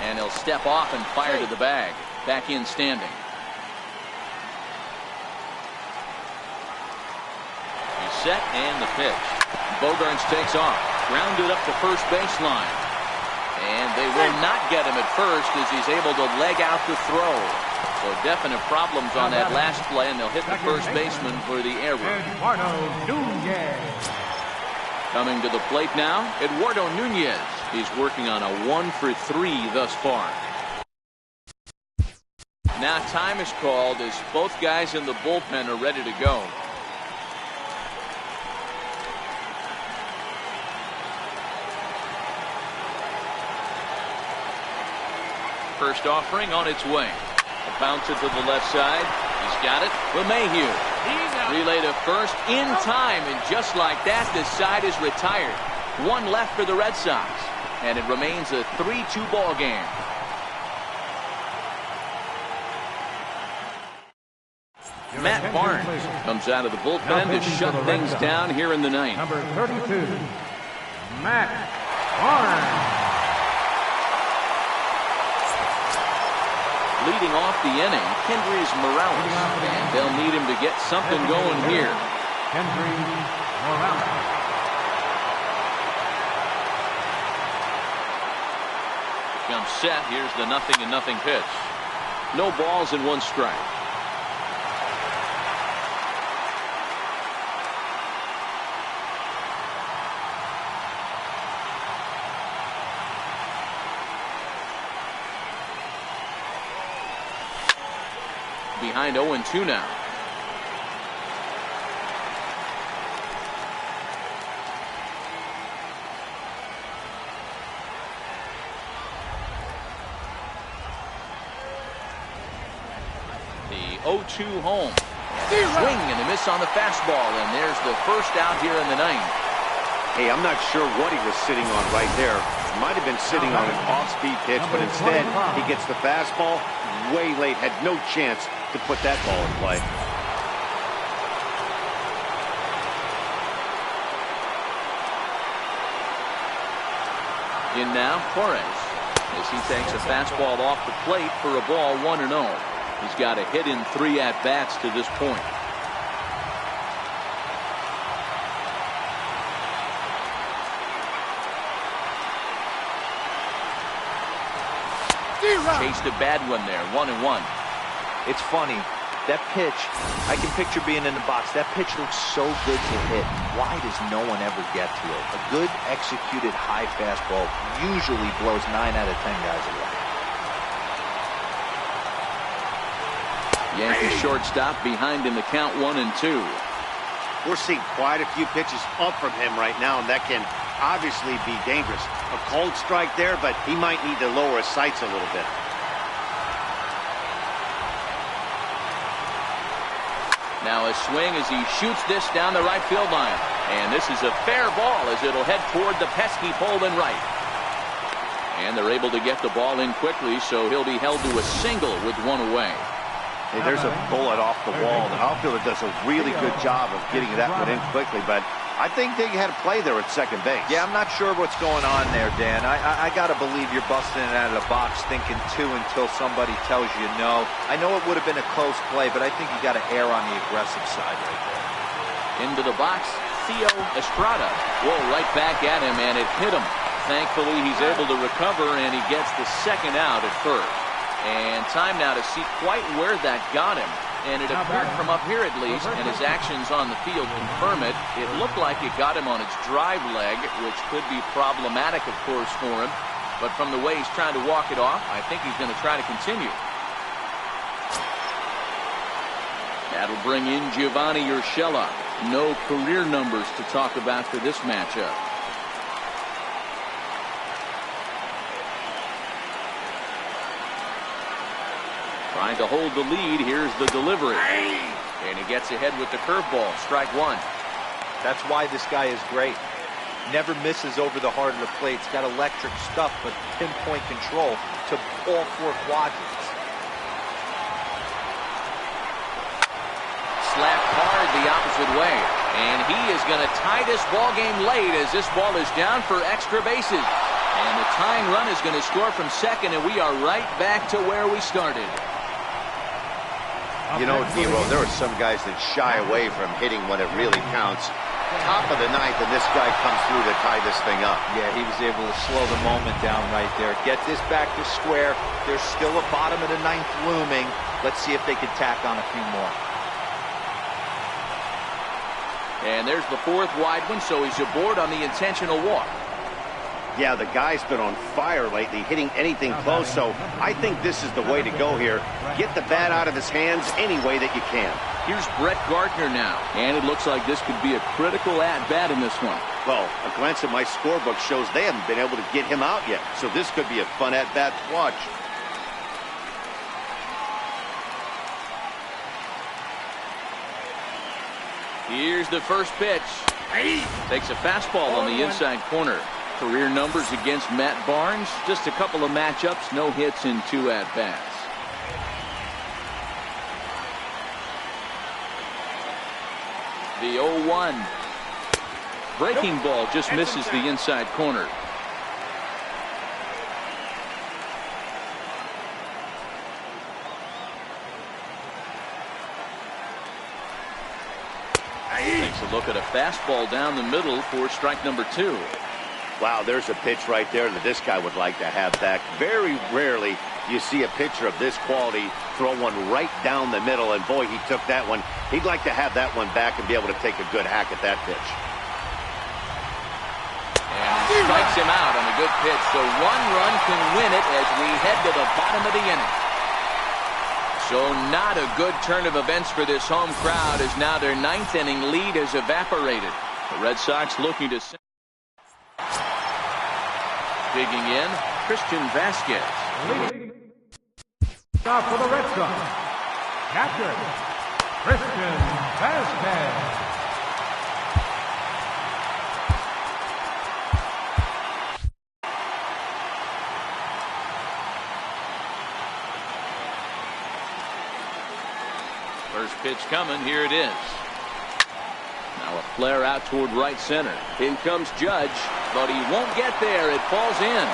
And he'll step off and fire to the bag. Back in standing. He's set, and the pitch. Bogaerts takes off. Grounded up the first baseline. And they will not get him at first as he's able to leg out the throw. So definite problems on that last play, and they'll hit the first baseman for the error. Coming to the plate now, Eduardo Nunez. He's working on a 1 for 3 thus far. Now time is called as both guys in the bullpen are ready to go. First offering on its way. A bouncer to the left side. He's got it. LeMahieu. Relay to first in time, and just like that, this side is retired. 1 left for the Red Sox, and it remains a 3-2 ball game. Matt Barnes comes out of the bullpen to shut things down here in the 9th. Number 32, Matt Barnes. Leading off the inning, Kendrys Morales, and they'll need him to get something going here. Kendry Morales. Comes set. Here's the 0-0 pitch. No balls and 1 strike. Behind 0-2 now. The 0-2 home. Swing and a miss on the fastball, and there's the first out here in the 9th. Hey, I'm not sure what he was sitting on right there. Might have been sitting on an off-speed pitch, but instead he gets the fastball way late. Had no chance to put that ball in play. In now, Torres, as he takes a fastball off the plate for a ball 1-0. He's got a hit in 3 at-bats to this point. Chased a bad one there, 1-1. It's funny. That pitch, I can picture being in the box. That pitch looks so good to hit. Why does no one ever get to it? A good executed high fastball usually blows 9 out of 10 guys away. Yankee shortstop behind in the count 1-2. We're seeing quite a few pitches up from him right now, and that can obviously be dangerous. A cold strike there, but he might need to lower his sights a little bit. Now a swing as he shoots this down the right field line. And this is a fair ball as it'll head toward the pesky pole in right. And they're able to get the ball in quickly, so he'll be held to a single with 1 away. Hey, there's a bullet off the wall. The outfielder does a really good job of getting that one in quickly, but I think they had a play there at second base. Yeah, I'm not sure what's going on there, Dan. I got to believe you're busting it out of the box thinking 2 until somebody tells you no. I know it would have been a close play, but I think you got to err on the aggressive side right there. Into the box, Theo Estrada. Whoa, right back at him, and it hit him. Thankfully, he's able to recover, and he gets the second out at first. And time now to see quite where that got him. And it appeared from up here at least, and his actions on the field confirm it. It looked like it got him on its drive leg, which could be problematic, of course, for him. But from the way he's trying to walk it off, I think he's going to try to continue. That'll bring in Giovanni Urshela. No career numbers to talk about for this matchup. Trying to hold the lead. Here's the delivery. And he gets ahead with the curveball. Strike 1. That's why this guy is great. Never misses over the heart of the plate. He's got electric stuff, but pinpoint control to all 4 quadrants. Slapped hard the opposite way. And he is going to tie this ball game late as this ball is down for extra bases. And the tying run is going to score from second, and we are right back to where we started. You know, Dero, there are some guys that shy away from hitting when it really counts. Top of the 9th, and this guy comes through to tie this thing up. Yeah, he was able to slow the moment down right there. Get this back to square. There's still a bottom of the 9th looming. Let's see if they can tack on a few more. And there's the 4th wide one, so he's aboard on the intentional walk. Yeah, the guy's been on fire lately, hitting anything close, so I think this is the way to go here. Get the bat out of his hands any way that you can. Here's Brett Gardner now, and it looks like this could be a critical at-bat in this one. Well, a glance at my scorebook shows they haven't been able to get him out yet, so this could be a fun at-bat to watch. Here's the first pitch. Takes a fastball on the inside corner. Career numbers against Matt Barnes, just a couple of matchups, no hits in 2 at-bats. The 0-1. Breaking ball just misses the inside corner. Takes a look at a fastball down the middle for strike number 2. Wow, there's a pitch right there that this guy would like to have back. Very rarely you see a pitcher of this quality throw one right down the middle, and boy, he took that one. He'd like to have that one back and be able to take a good hack at that pitch. And strikes him out on a good pitch, so 1 run can win it as we head to the bottom of the inning. So not a good turn of events for this home crowd, as now their 9th inning lead has evaporated. The Red Sox looking to... Digging in, Christian Vasquez. Stop for the Red Sox. Catcher, Christian Vasquez. First pitch coming. Here it is. Now a flare out toward right center. In comes Judge, but he won't get there. It falls in.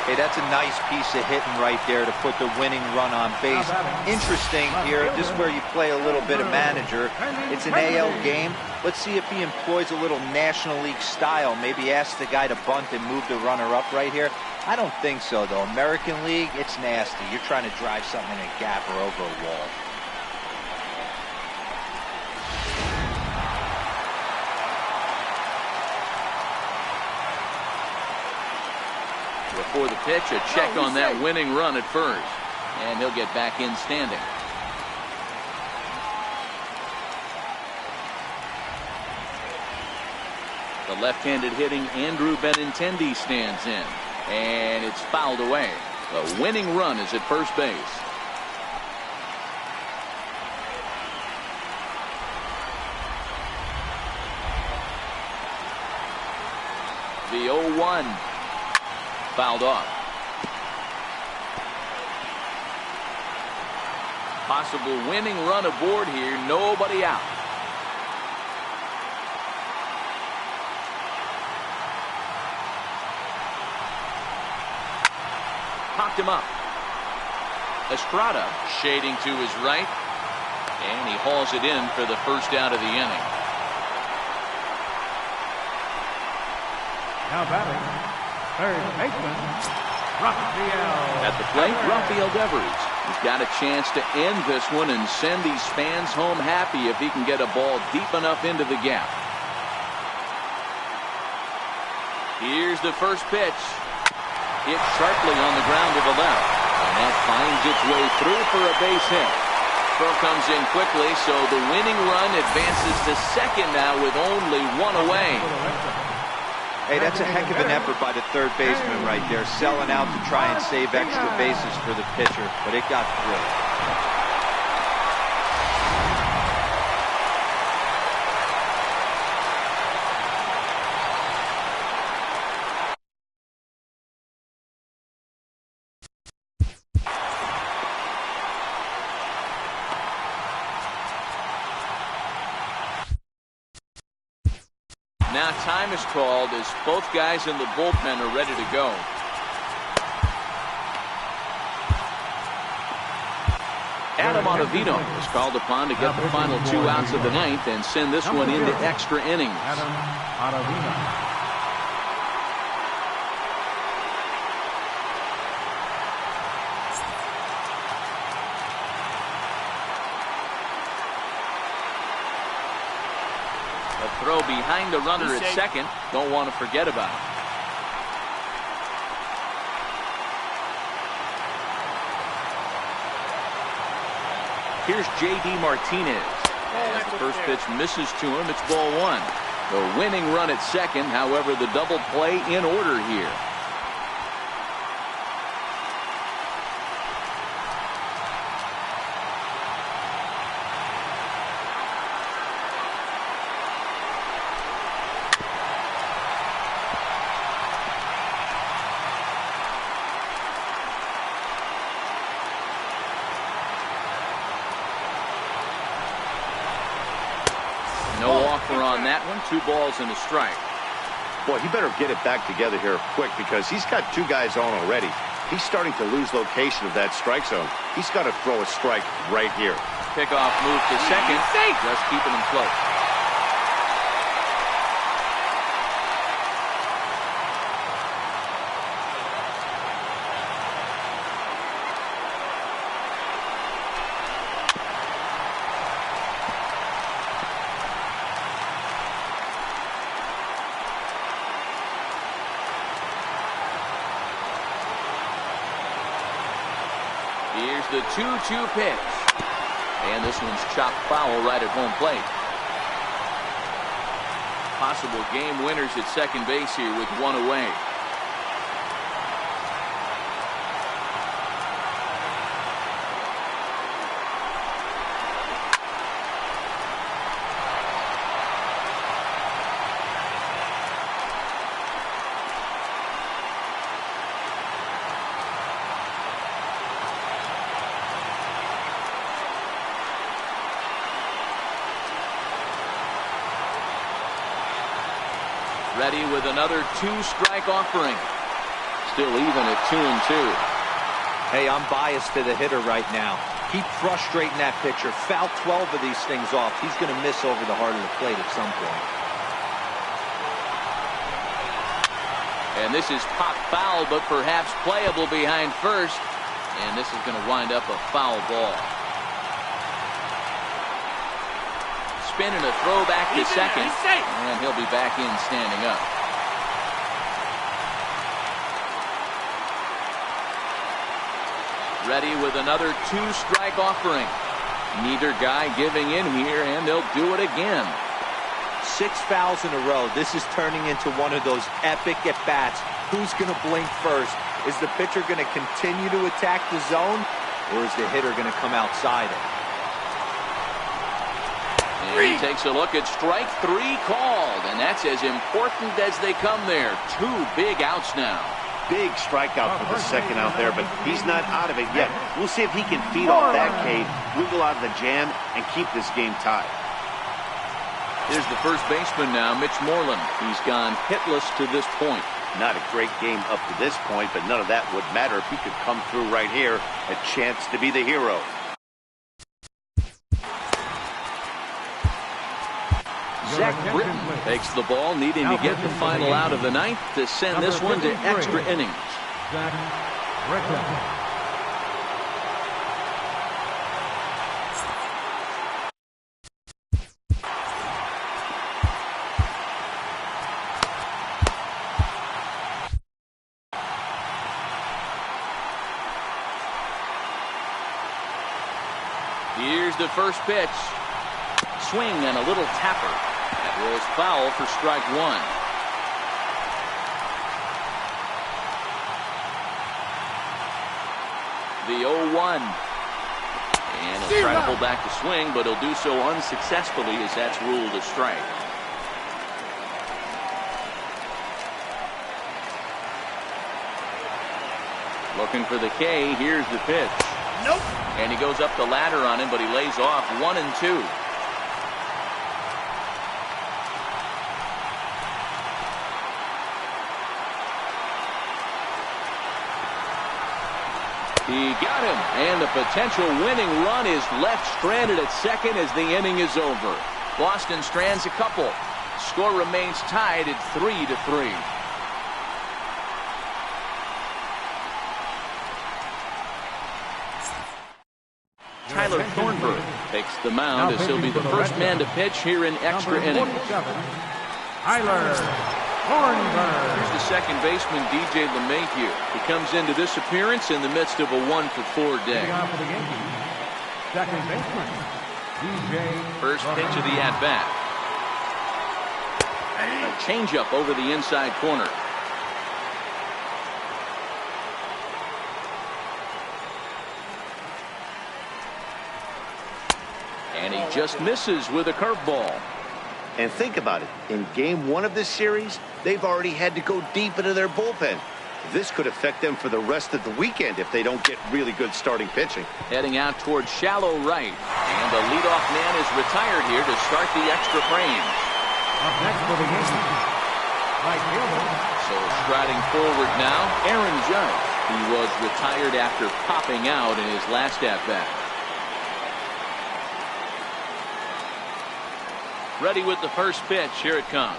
Hey, that's a nice piece of hitting right there to put the winning run on base. Interesting here, this is where you play a little bit of manager. It's an AL game. Let's see if he employs a little National League style. Maybe ask the guy to bunt and move the runner up right here. I don't think so, though. American League, it's nasty. You're trying to drive something in a gap or over a wall. Before the pitch, a check on that winning run at first. And he'll get back in standing. The left-handed hitting Andrew Benintendi stands in. And it's fouled away. The winning run is at first base. The 0-1. Fouled off. Possible winning run aboard here. Nobody out. Popped him up. Estrada shading to his right. And he hauls it in for the first out of the inning. Now batting, third baseman, Rafael. At the plate, Rafael Devers. He's got a chance to end this one and send these fans home happy if he can get a ball deep enough into the gap. Here's the first pitch. Hit sharply on the ground to the left. And that finds its way through for a base hit. Throw comes in quickly, so the winning run advances to second now with only 1 away. Hey, that's a heck of an effort by the third baseman right there, selling out to try and save extra bases for the pitcher, but it got through. Now time is called as both guys in the bullpen are ready to go. Adam Ottavino is called upon to get the final 2 outs of the 9th and send this one into extra innings. Adam Ottavino. A throw behind the runner at second. Don't want to forget about it. Here's J.D. Martinez. As the first pitch misses to him, it's ball 1. The winning run at second, however, the double play in order here. No offer on that one. 2 balls and a strike. Boy, he better get it back together here quick because he's got 2 guys on already. He's starting to lose location of that strike zone. He's got to throw a strike right here. Pickoff move to second, just keeping him close. Here's the 2-2 pitch. And this one's chopped foul right at home plate. Possible game winners at second base here with one away. Ready with another 2-strike offering. Still even at 2-2. Hey, I'm biased to the hitter right now. Keep frustrating that pitcher. Foul 12 of these things off. He's going to miss over the heart of the plate at some point. And this is popped foul, but perhaps playable behind first. And this is going to wind up a foul ball. Spin and a throw back to second, and he'll be back in standing up. Ready with another 2-strike offering. Neither guy giving in here, and they'll do it again. 6 fouls in a row. This is turning into one of those epic at-bats. Who's going to blink first? Is the pitcher going to continue to attack the zone, or is the hitter going to come outside it? And he takes a look at strike 3 called, and that's as important as they come there. 2 big outs now. Big strikeout for the second out there, but he's not out of it yet. We'll see if he can feed off that K, wiggle out of the jam, and keep this game tied. Here's the first baseman now, Mitch Moreland. He's gone hitless to this point. Not a great game up to this point, but none of that would matter if he could come through right here. A chance to be the hero. Zach Britton takes the ball, needing to get the final out of the ninth to send this one to extra innings. Zach Britton. Here's the first pitch. Swing and a little tapper. That rolls foul for strike 1. The 0-1. And he'll try to pull back the swing, but he'll do so unsuccessfully as that's ruled a strike. Looking for the K. Here's the pitch. Nope. And he goes up the ladder on him, but he lays off 1-2. He got him, and the potential winning run is left stranded at second as the inning is over. Boston strands a couple. Score remains tied at 3-3. Tyler Thornburg takes the mound as he'll be the first man to pitch here in extra innings. Tyler Thornburg. Here's the second baseman, DJ LeMahieu. He comes into this appearance in the midst of a 1-for-4 day. Second baseman, DJ. First pitch of the at-bat. A changeup over the inside corner. And he just misses with a curveball. And think about it. In game 1 of this series, they've already had to go deep into their bullpen. This could affect them for the rest of the weekend if they don't get really good starting pitching. Heading out towards shallow right. And the leadoff man is retired here to start the extra frames. Up next for the Yankees, right fielder. So striding forward now, Aaron Judge. He was retired after popping out in his last at-bat. Ready with the first pitch. Here it comes.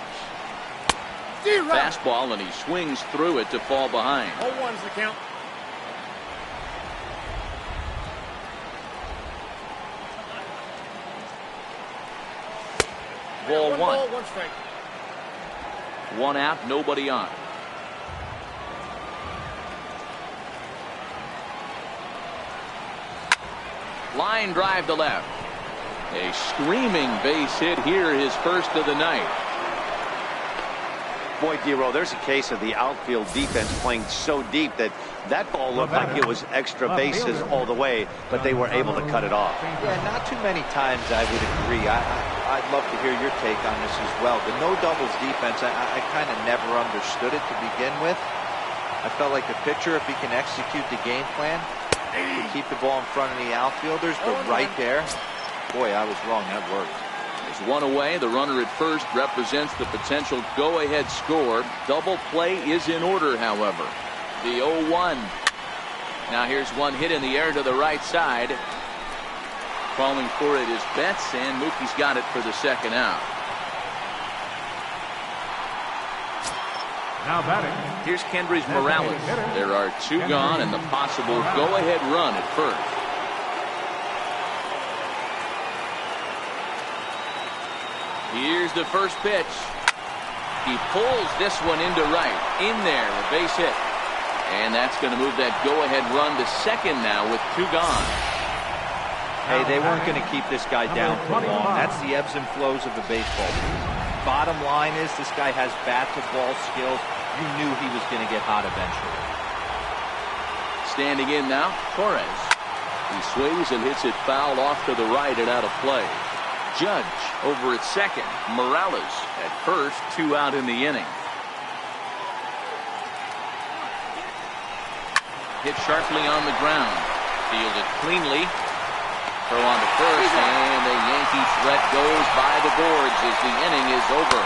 Fastball, and he swings through it to fall behind. 0-1's the count. Ball one. Ball, one strike. One out, nobody on. Line drive to left. A screaming base hit here, his first of the night. Boy, Dero, there's a case of the outfield defense playing so deep that ball looked like it was extra bases all the way, but they were able to cut it off. Yeah, not too many times I would agree. I'd love to hear your take on this as well. The no doubles defense, I kind of never understood it to begin with. I felt like the pitcher, if he can execute the game plan, keep the ball in front of the outfielders, but right there, boy, I was wrong. That worked. There's one away. The runner at first represents the potential go-ahead score. Double play is in order, however. The 0-1. Now here's one hit in the air to the right side. Calling for it is Betts, and Mookie's got it for the second out. Now batting. Here's Kendrys Morales. There are two gone and the possible go-ahead run at first. Here's the first pitch. He pulls this one into right. In there, a base hit. And that's going to move that go-ahead run to second now with two gone. Hey, they weren't going to keep this guy down for long. That's the ebbs and flows of the baseball. Bottom line is this guy has bat-to-ball skills. You knew he was going to get hot eventually. Standing in now, Torres. He swings and hits it foul off to the right and out of play. Judge over at second. Morales at first, two out in the inning. Hit sharply on the ground. Fielded cleanly. Throw on to first, and the Yankee threat goes by the boards as the inning is over.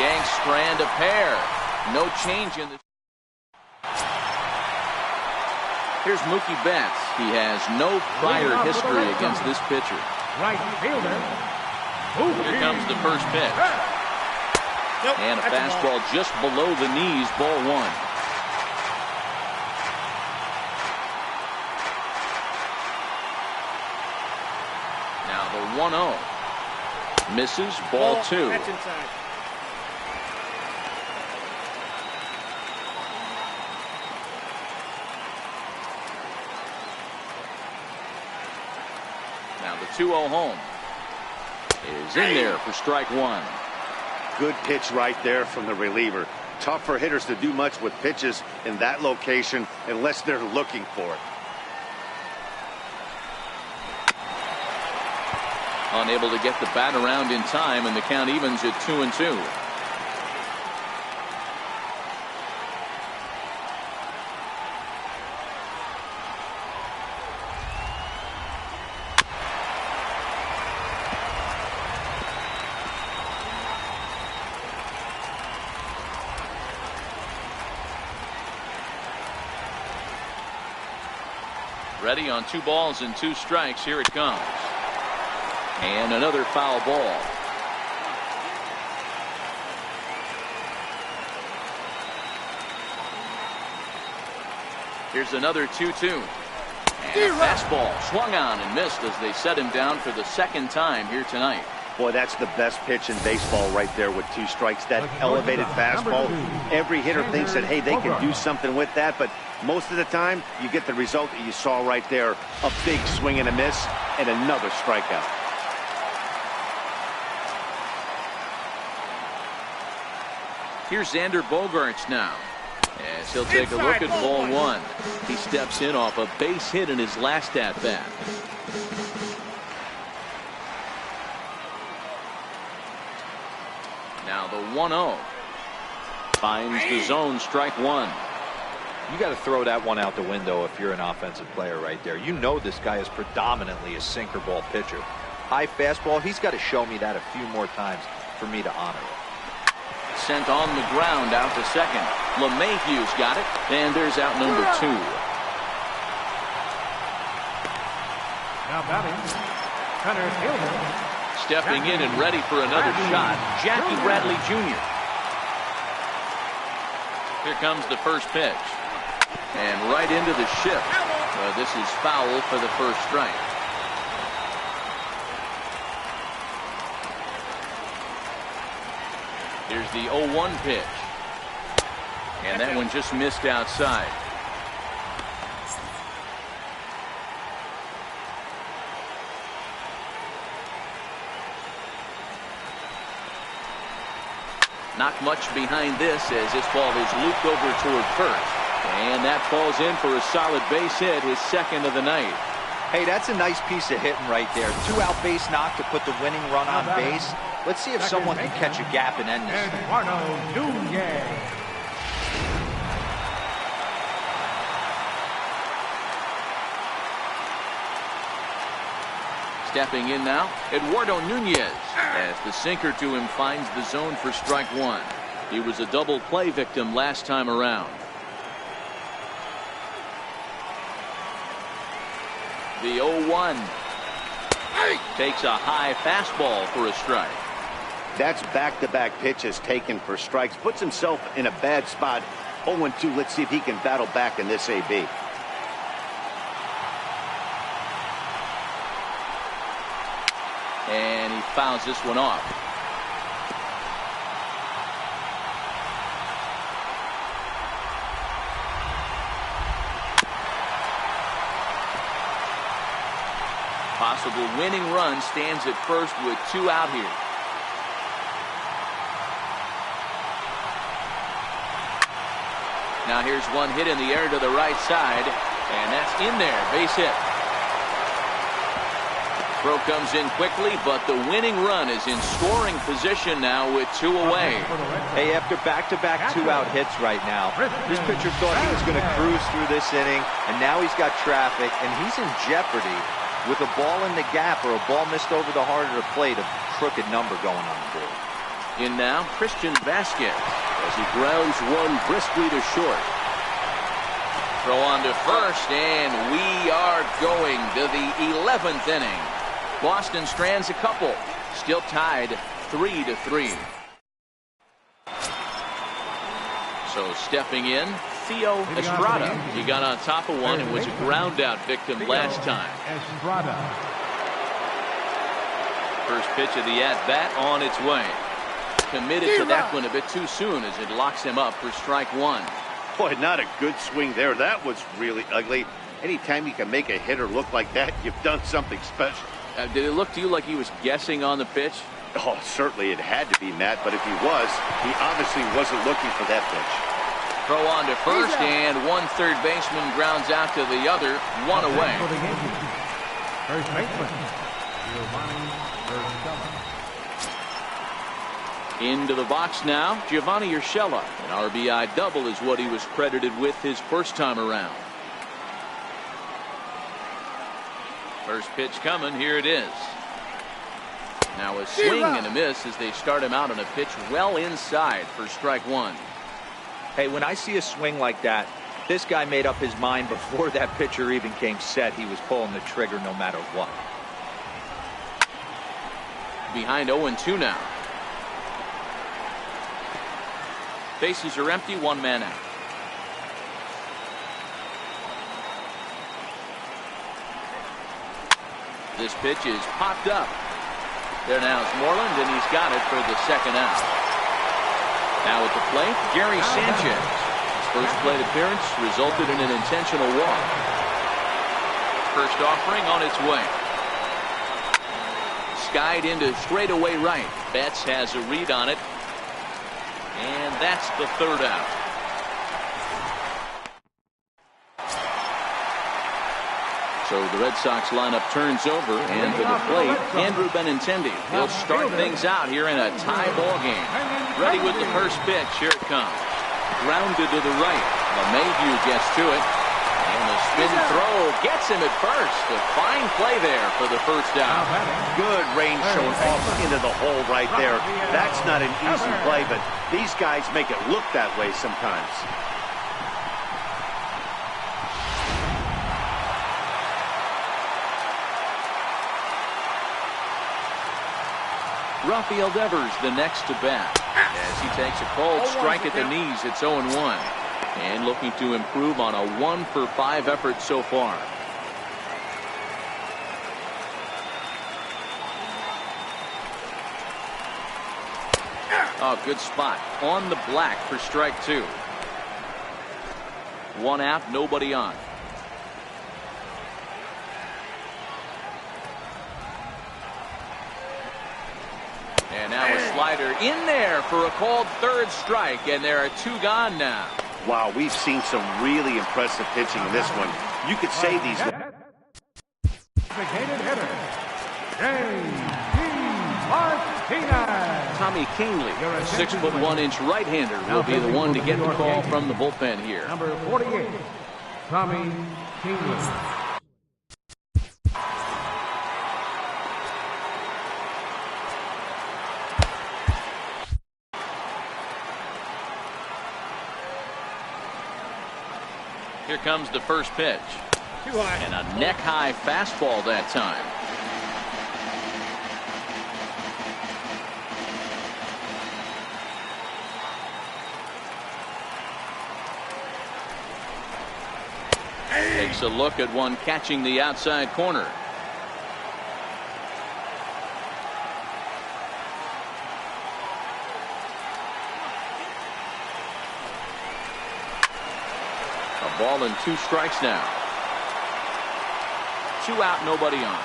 Yanks strand a pair. No change in the. Here's Mookie Betts. He has no prior history against this pitcher. Right fielder. Here comes the first pitch. Nope, And a fastball just below the knees, ball one. Now the 1-0. Misses, ball two. That's inside. Now the 2-0 home is in there for strike one. Good pitch right there from the reliever. Tough for hitters to do much with pitches in that location unless they're looking for it. Unable to get the bat around in time, and the count evens at 2-2. Ready on 2 balls and 2 strikes. Here it comes. And another foul ball. Here's another 2-2. And a fastball swung on and missed as they set him down for the second time here tonight. Boy, that's the best pitch in baseball right there with 2 strikes. That elevated fastball. Every hitter thinks that, hey, they can do something with that, but most of the time you get the result that you saw right there. A big swing and a miss and another strikeout. Here's Xander Bogaerts now, as he'll take a look at ball one. He steps in off a base hit in his last at bat. Now the 1-0 finds the zone, strike one. You got to throw that one out the window if you're an offensive player right there. You know this guy is predominantly a sinker ball pitcher. High fastball, he's got to show me that a few more times for me to honor it. Sent on the ground out to second. LeMahieu's got it, and there's out number 2. Now batting, center fielder. Stepping in and ready for another shot, Jackie Bradley Jr. Here comes the first pitch. And right into the shift. This is foul for the first strike. Here's the 0-1 pitch. And that one just missed outside. Not much behind this as this ball is looped over toward first. And that falls in for a solid base hit, his second of the night. Hey, that's a nice piece of hitting right there. 2-out base knock to put the winning run on base. Let's see if someone can catch a gap and end this thing. Stepping in now, Eduardo Nunez, as the sinker to him finds the zone for strike one. He was a double play victim last time around. The 0-1 takes a high fastball for a strike. That's back-to-back pitches taken for strikes. Puts himself in a bad spot. 0-2. Let's see if he can battle back in this AB. And he fouls this one off. Possible winning run stands at first with 2 out here. Now here's one hit in the air to the right side, and that's in there. Base hit. Throw comes in quickly, but the winning run is in scoring position now with 2 away. Hey, after back-to-back 2-out hits right now, this pitcher thought he was going to cruise through this inning, and now he's got traffic, and he's in jeopardy with a ball in the gap or a ball missed over the heart of the plate, a crooked number going on the board. In now, Christian Vasquez as he grounds one briskly to short. Throw on to first, and we are going to the 11th inning. Boston strands a couple, still tied 3-3. So stepping in, Theo Estrada. He got on top of one and was a ground out victim last time. First pitch of the at-bat on its way. Committed to that one a bit too soon as it locks him up for strike one. Boy, not a good swing there. That was really ugly. Anytime you can make a hitter look like that, you've done something special. Did it look to you like he was guessing on the pitch? Oh, certainly it had to be, Matt, but if he was, he obviously wasn't looking for that pitch. Throw on to first, and one third baseman grounds out to the other, 1 away. First baseman, Into the box now, Giovanni Urshela. An RBI double is what he was credited with his first time around. First pitch coming, here it is. Now a swing and a miss as they start him out on a pitch well inside for strike one. Hey, when I see a swing like that, this guy made up his mind before that pitcher even came set. He was pulling the trigger no matter what. Behind 0-2 now. Bases are empty, 1 man out. This pitch is popped up. There now is Moreland, and he's got it for the second out. Now at the plate, Gary Sanchez. His first plate appearance resulted in an intentional walk. First offering on its way. Skied into straightaway right. Betts has a read on it. And that's the third out. So the Red Sox lineup turns over, and to the plate, Andrew Benintendi. He'll start things out here in a tie ball game. Ready with the first pitch. Here it comes. Grounded to the right. LeMahieu gets to it. And the spin throw gets him at first. A fine play there for the first out. Good range shown off into the hole right there. That's not an easy play, but these guys make it look that way sometimes. Rafael Devers the next to bat as he takes a cold strike at the knees. It's 0-1 and looking to improve on a 1-for-5 effort so far. Oh, good spot on the black for strike 2. 1 out, nobody on. And now a slider in there for a called third strike, and there are 2 gone now. Wow, we've seen some really impressive pitching in this one. You could say these. Designated hitter, J.D. Martinez. Tommy Kingley, 6'1" right-hander, will be the one to get the call from the bullpen here. Number 48, Tommy Kingley. Here comes the first pitch. Too high. And a neck-high fastball that time. Takes a look at one catching the outside corner. A ball and 2 strikes now. 2 out, nobody on.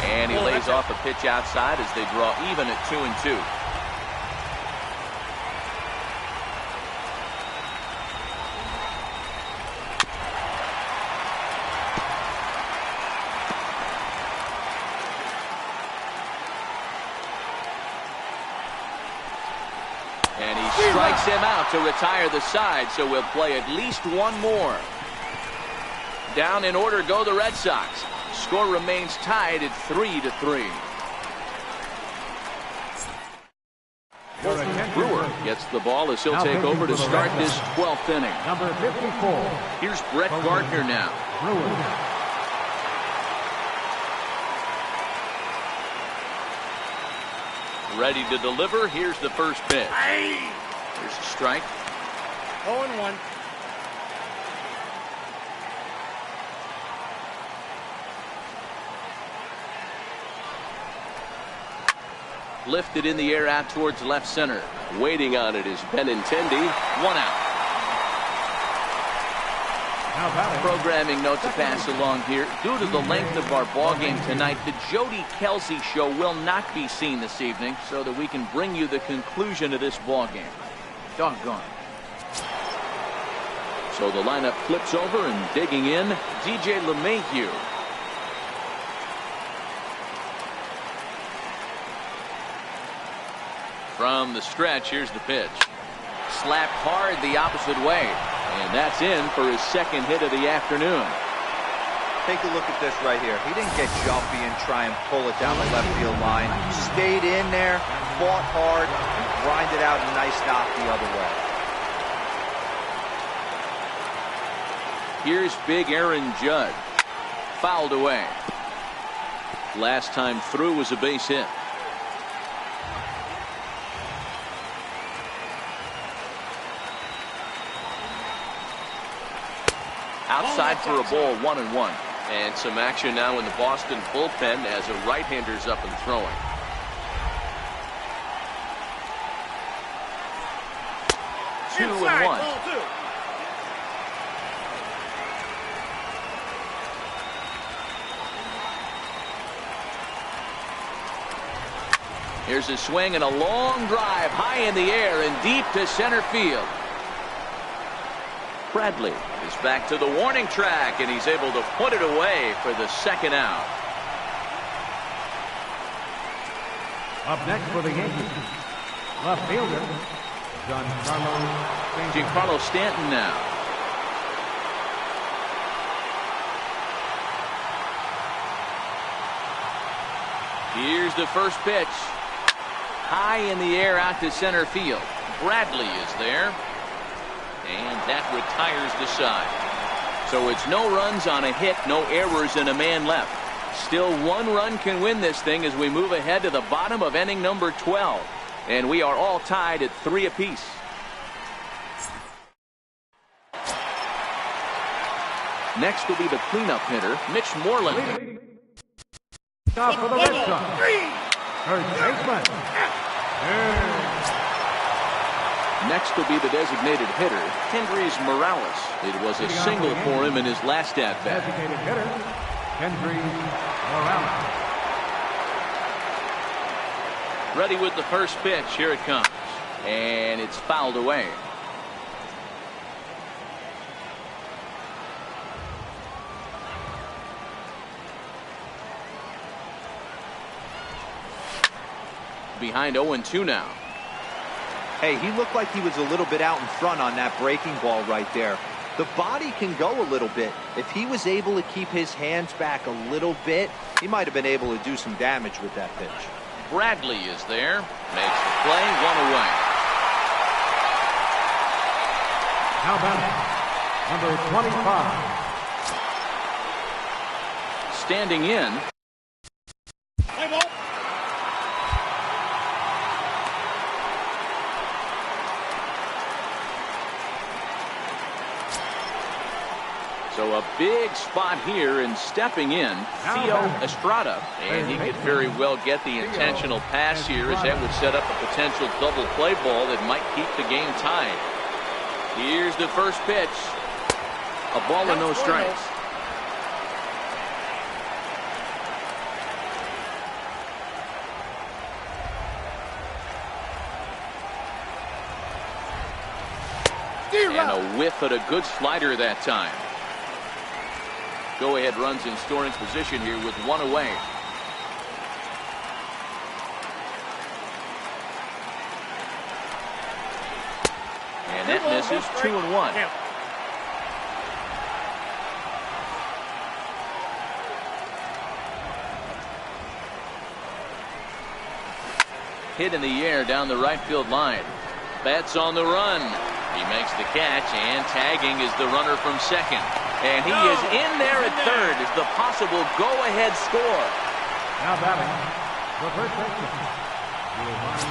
And he lays off a pitch outside as they draw even at 2-2. And he strikes him out to retire the side, so we'll play at least 1 more. Down in order go the Red Sox. Score remains tied at 3-3. Brewer gets the ball as he'll take over to start this 12th inning. Number 54. Here's Brett Gardner now. Brewer. Ready to deliver. Here's the first pitch. Here's a strike. 0-1. Lifted in the air out towards left center. Waiting on it is Benintendi. 1 out. Programming note to pass along here. Due to the length of our ball game tonight, the Jody Kelsey show will not be seen this evening, so that we can bring you the conclusion of this ball game. Doggone. So the lineup flips over, and digging in, DJ LeMahieu. From the stretch, here's the pitch. Slapped hard the opposite way. And that's in for his second hit of the afternoon. Take a look at this right here. He didn't get jumpy and try and pull it down the left field line. Stayed in there, fought hard, and grinded out a nice knock the other way. Here's big Aaron Judd. Fouled away. Last time through was a base hit. Outside for a ball, 1-1. And some action now in the Boston bullpen as a right-hander's up and throwing. Inside, 2-1. ball 2. Here's a swing and a long drive high in the air and deep to center field. Bradley is back to the warning track, and he's able to put it away for the second out. Up next for the Yankees, left fielder, Giancarlo Stanton now. Here's the first pitch. High in the air out to center field. Bradley is there. And that retires the side. So it's no runs on a hit, no errors, and a man left. Still, one run can win this thing as we move ahead to the bottom of inning number 12. And we are all tied at 3 apiece. Next will be the cleanup hitter, Mitch Moreland. Stop for the Red Sox. First baseman. Next will be the designated hitter, Kendrys Morales. It was a single for him in his last at-bat. Designated hitter, Kendrys Morales. Ready with the first pitch. Here it comes. And it's fouled away. Behind 0-2 now. Hey, he looked like he was a little bit out in front on that breaking ball right there. The body can go a little bit. If he was able to keep his hands back a little bit, he might have been able to do some damage with that pitch. Bradley is there. Makes the play, 1 away. How about number 25? Standing in. So a big spot here, and stepping in, Theo Estrada. And he could very well get the intentional pass here, as that would set up a potential double play ball that might keep the game tied. Here's the first pitch. A ball and no strikes. And a whiff at a good slider that time. Go-ahead runs in scoring position here with 1 away. And that misses. 2-1. Hit in the air down the right field line. Betts on the run. He makes the catch, and tagging is the runner from second. And he is in there at third as the possible go-ahead score. Now batting, the first baseman, Giovanni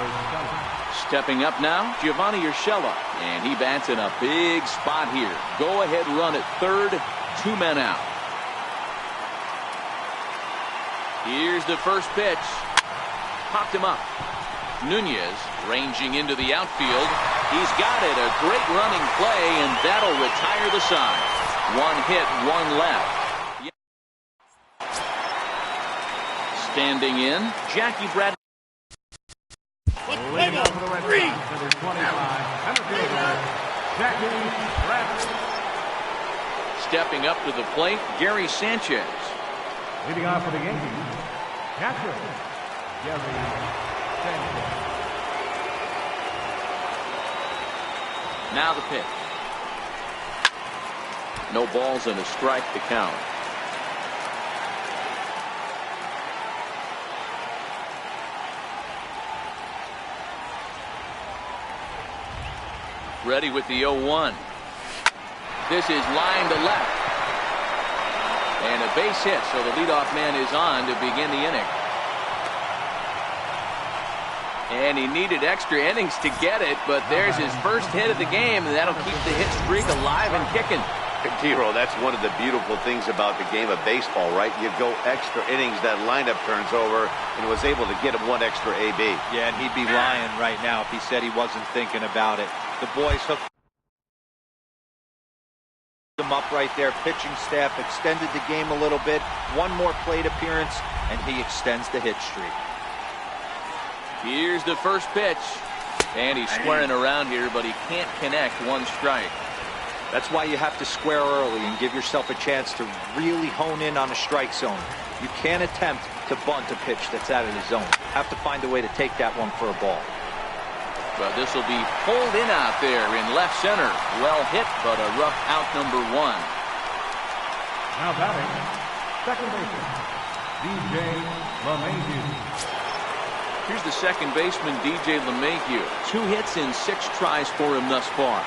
Urshela. Stepping up now, Giovanni Urshela. And he bats in a big spot here. Go-ahead run at third, 2 men out. Here's the first pitch. Popped him up. Nunez ranging into the outfield. He's got it. A great running play, and that'll retire the side. 1 hit, 1 left. Standing in, Jackie Bradley. Leading off for the Red Sox, number 25, center fielder, Jackie Bradley. Stepping up to the plate, Gary Sanchez. Leading off for the Yankees, catcher, Gary Sanchez. Now the pitch. No balls and a strike to count. Ready with the 0-1. This is line to left. And a base hit, so the leadoff man is on to begin the inning. And he needed extra innings to get it, but there's his first hit of the game, and that'll keep the hit streak alive and kicking. Dero, that's one of the beautiful things about the game of baseball, right? You go extra innings, that lineup turns over, and was able to get him 1 extra AB. Yeah, and he'd be lying right now if he said he wasn't thinking about it. The boys hooked him up right there. Pitching staff extended the game a little bit. 1 more plate appearance, and he extends the hit streak. Here's the first pitch. And he's squaring around here, but he can't connect. 1 strike. That's why you have to square early and give yourself a chance to really hone in on a strike zone. You can't attempt to bunt a pitch that's out of the zone. Have to find a way to take that one for a ball. But this will be pulled in out there in left center. Well hit, but a rough out number 1. Now batting, second baseman, DJ LeMahieu. Here's the second baseman, DJ LeMahieu. 2 hits in 6 tries for him thus far.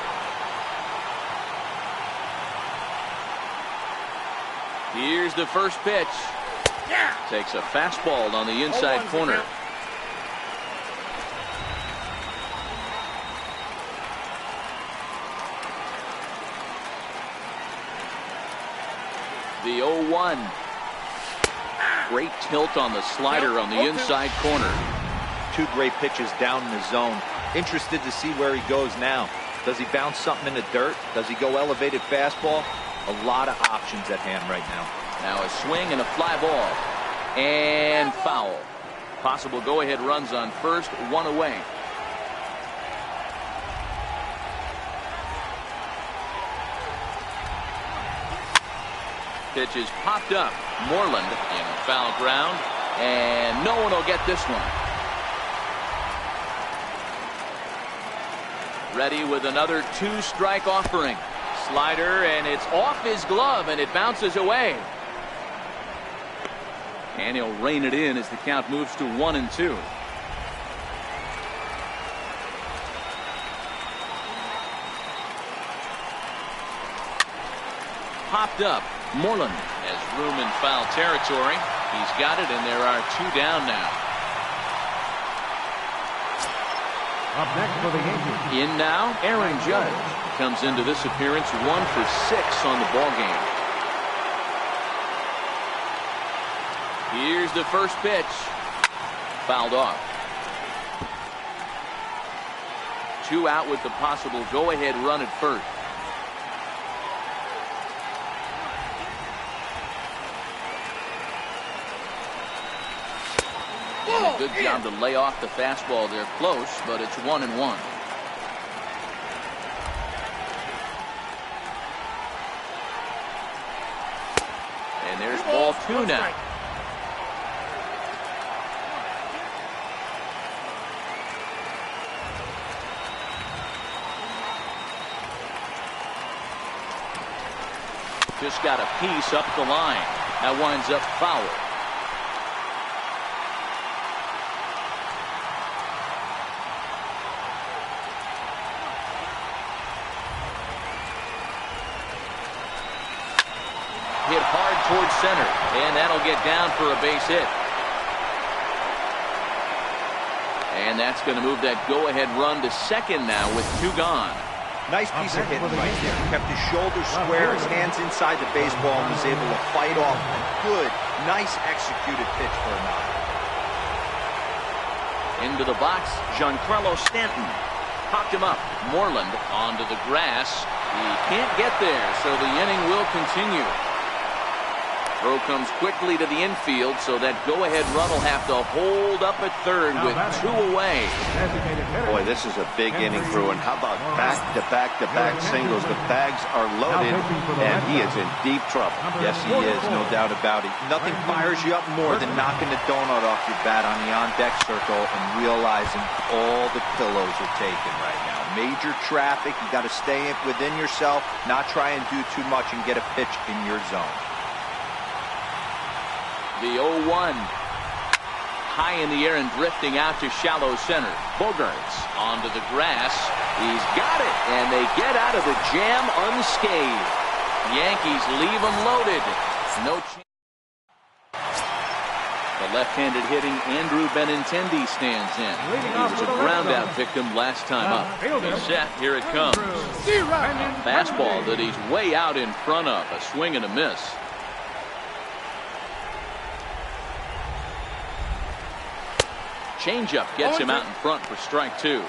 Here's the first pitch. Takes a fastball on the inside corner. The 0-1. Great tilt on the slider on the inside corner. Two great pitches down in the zone. Interested to see where he goes now. Does he bounce something in the dirt? Does he go elevated fastball? A lot of options at hand right now. Now a swing and a fly ball. And foul. Possible go-ahead runs on first, one away. Pitch is popped up. Moreland in foul ground. And no one will get this one. Ready with another two-strike offering. Slider, and it's off his glove, and it bounces away. And he'll rein it in as the count moves to 1-2. Popped up. Moreland has room in foul territory. He's got it, and there are two down now. Up next for the Yankees. In now, Aaron Judge comes into this appearance 1 for 6 on the ball game. Here's the first pitch. Fouled off. 2 out with the possible go-ahead run at first. And a good job to lay off the fastball there close, but it's 1-1. And there's ball 2 now. Just got a piece up the line. That winds up foul. Hit hard towards center, and that'll get down for a base hit. And that's going to move that go-ahead run to second now with 2 gone. Nice piece of hitting right there. Kept his shoulders square, his hands inside the baseball, and was able to fight off a good, nice executed pitch for a knock. Into the box, Giancarlo Stanton. Popped him up. Moreland onto the grass. He can't get there, so the inning will continue. Throw comes quickly to the infield, so that go-ahead run will have to hold up at third with 2 away. Boy, this is a big inning, Bruin. How about back-to-back-to-back singles? The bags are loaded, and he is in deep trouble. Yes, he is, no doubt about it. Nothing fires you up more than knocking the donut off your bat on the on-deck circle and realizing all the pillows are taken right now. Major traffic. You got to stay within yourself, not try and do too much and get a pitch in your zone. The 0-1. High in the air and drifting out to shallow center. Bogarts onto the grass. He's got it, and they get out of the jam unscathed. Yankees leave them loaded. No chance. The left-handed hitting Andrew Benintendi stands in. He was a ground-out victim last time up. He's set. Here it comes. A fastball that he's way out in front of. A swing and a miss. Changeup gets him out in front for strike 2.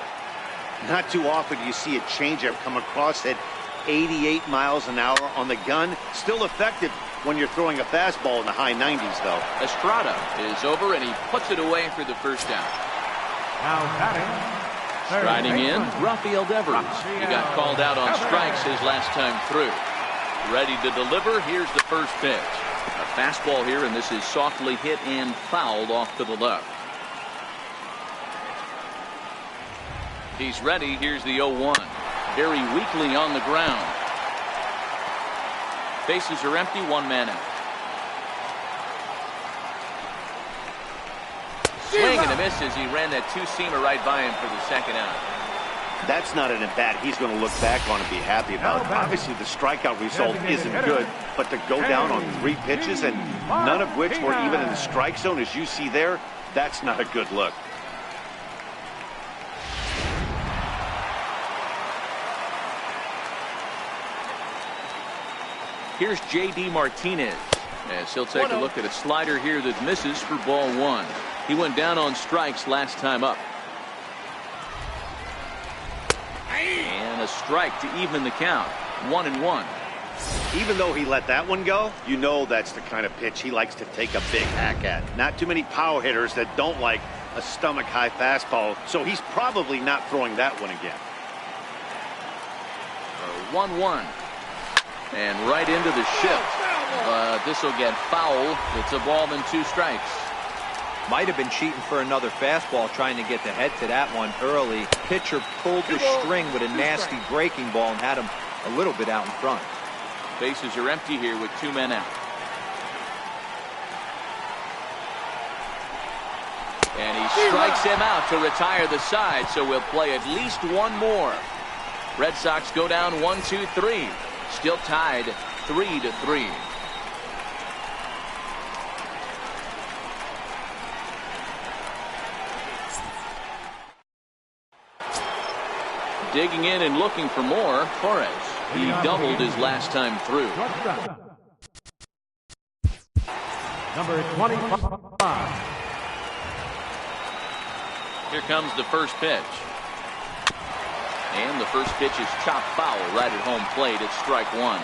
Not too often do you see a changeup come across at 88 miles an hour on the gun. Still effective when you're throwing a fastball in the high 90s, though. Estrada is over, and he puts it away for the first out. Now batting. Striding in, Rafael Devers. He got called out on strikes his last time through. Ready to deliver. Here's the first pitch. A fastball here, and this is softly hit and fouled off to the left. He's ready. Here's the 0-1. Very weakly on the ground. Bases are empty. 1 man out. Swing and a miss as he ran that 2-seamer right by him for the second out. That's not an at-bat he's going to look back on and be happy about. Obviously, the strikeout result isn't good, but to go down on 3 pitches and none of which were even in the strike zone, as you see there, that's not a good look. Here's J.D. Martinez, as he'll take a look at a slider here that misses for ball 1. He went down on strikes last time up. And a strike to even the count. 1-1. Even though he let that one go, you know that's the kind of pitch he likes to take a big hack at. Not too many power hitters that don't like a stomach-high fastball, so he's probably not throwing that one again. 1-1. And right into the shift. This will get foul. It's a ball and 2 strikes. Might have been cheating for another fastball, trying to get the head to that one early. Pitcher pulled the string with a nasty breaking ball and had him a little bit out in front. Bases are empty here with 2 men out. And he strikes him out to retire the side, so we'll play at least 1 more. Red Sox go down 1-2-3. Still tied 3-3. Digging in and looking for more, Torres. He doubled his last time through. Number 25. Here comes the first pitch. And the first pitch is chopped foul right at home plate. It's strike 1.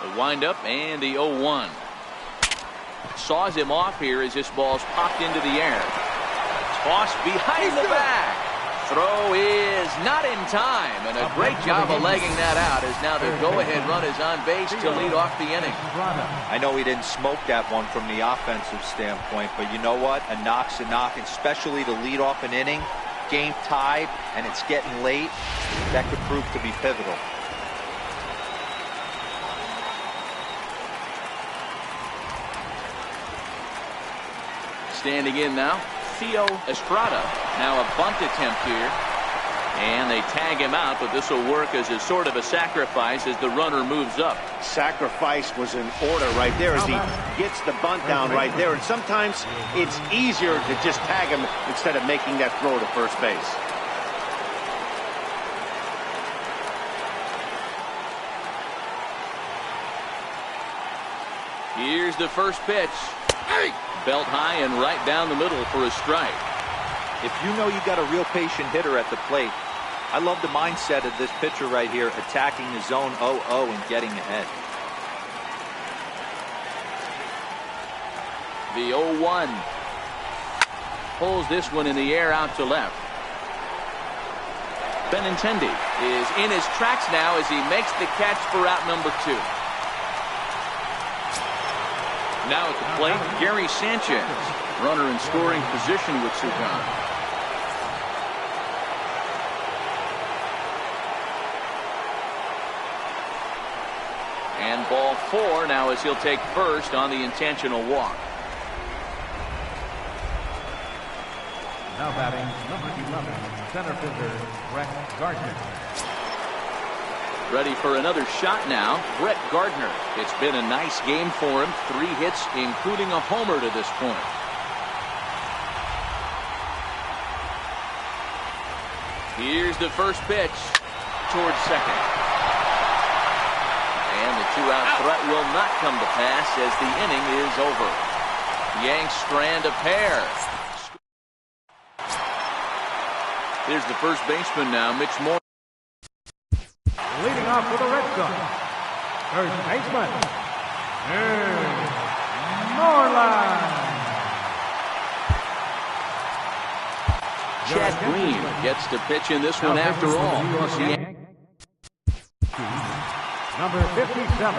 The windup and the 0-1. Saws him off here as this ball's popped into the air. Toss behind the back. Throw is not in time, and a great job of legging that out, as now the go-ahead run is on base to lead off the inning. I know he didn't smoke that one from the offensive standpoint, but you know what? A knock's a knock, especially to lead off an inning. Game tied, and it's getting late. That could prove to be pivotal. Standing in now, Theo Estrada. Now a bunt attempt here. And they tag him out, but this will work as a sort of a sacrifice as the runner moves up. Sacrifice was in order right there as he gets the bunt down right there. And sometimes it's easier to just tag him instead of making that throw to first base. Here's the first pitch. Belt high and right down the middle for a strike. If you know you got a real patient hitter at the plate, I love the mindset of this pitcher right here, attacking the zone 0-0 and getting ahead. The 0-1. Pulls this one in the air out to left. Benintendi is in his tracks now as he makes the catch for out number 2. Now at the plate, Gary Sanchez. Runner in scoring position with 2 gone. And ball 4 now as he'll take first on the intentional walk. Now batting number 11, center fielder Brett Gardner. Ready for another shot now, Brett Gardner. It's been a nice game for him. 3 hits, including a homer to this point. Here's the first pitch towards second. And the 2-out threat will not come to pass as the inning is over. Yanks strand a pair. Here's the first baseman now, Mitch Moore. Leading off for the Red Sox, first baseman, Norland. Chad Green gets to pitch in this one after all. Number 57.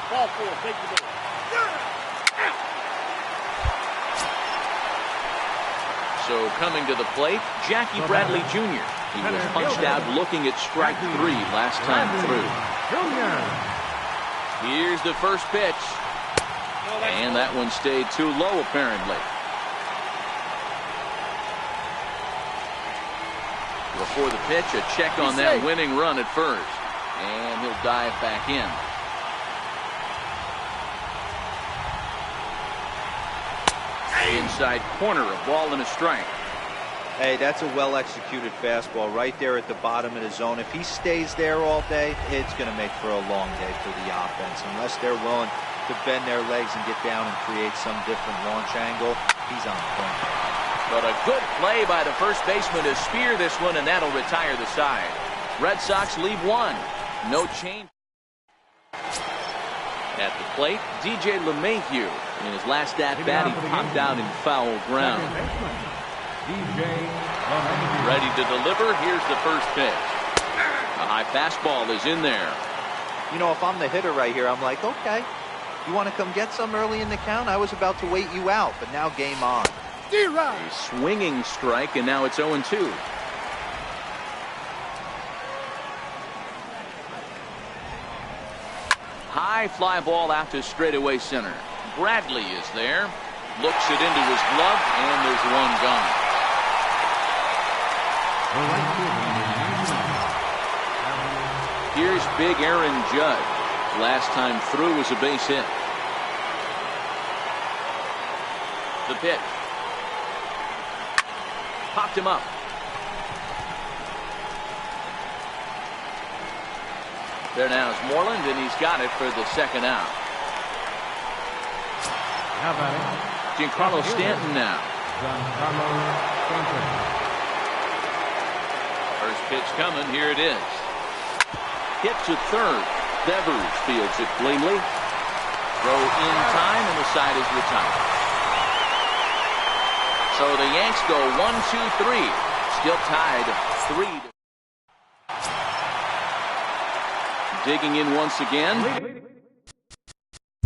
Ball 4, take the ball. So coming to the plate, Jackie Bradley Jr. He was punched out looking at strike 3 last time through. Here's the first pitch. And that one stayed too low, apparently. Before the pitch, a check on that winning run at first. And he'll dive back in. Inside corner, a ball and a strike. Hey, that's a well-executed fastball right there at the bottom of the zone. If he stays there all day, it's going to make for a long day for the offense. Unless they're willing to bend their legs and get down and create some different launch angle, he's on point. But a good play by the first baseman to spear this one, and that'll retire the side. Red Sox leave one. No change. At the plate, DJ LeMahieu. In his last at-bat, he popped out in foul ground. Ready to deliver. Here's the first pitch. A high fastball is in there. You know, if I'm the hitter right here, I'm like, okay, you want to come get some early in the count? I was about to wait you out, but now game on. A swinging strike, and now it's 0-2. High fly ball out to straightaway center. Bradley is there. Looks it into his glove, and there's one gone. Here's big Aaron Judge. Last time through was a base hit. The pitch. Popped him up. There now is Moreland, and he's got it for the second out. How about it? Giancarlo Stanton now. Giancarlo Stanton. First pitch coming. Here it is. Hit to third. Devers fields it cleanly. Throw in time, and the side is retired. So the Yanks go 1-2-3. Still tied 3. Digging in once again.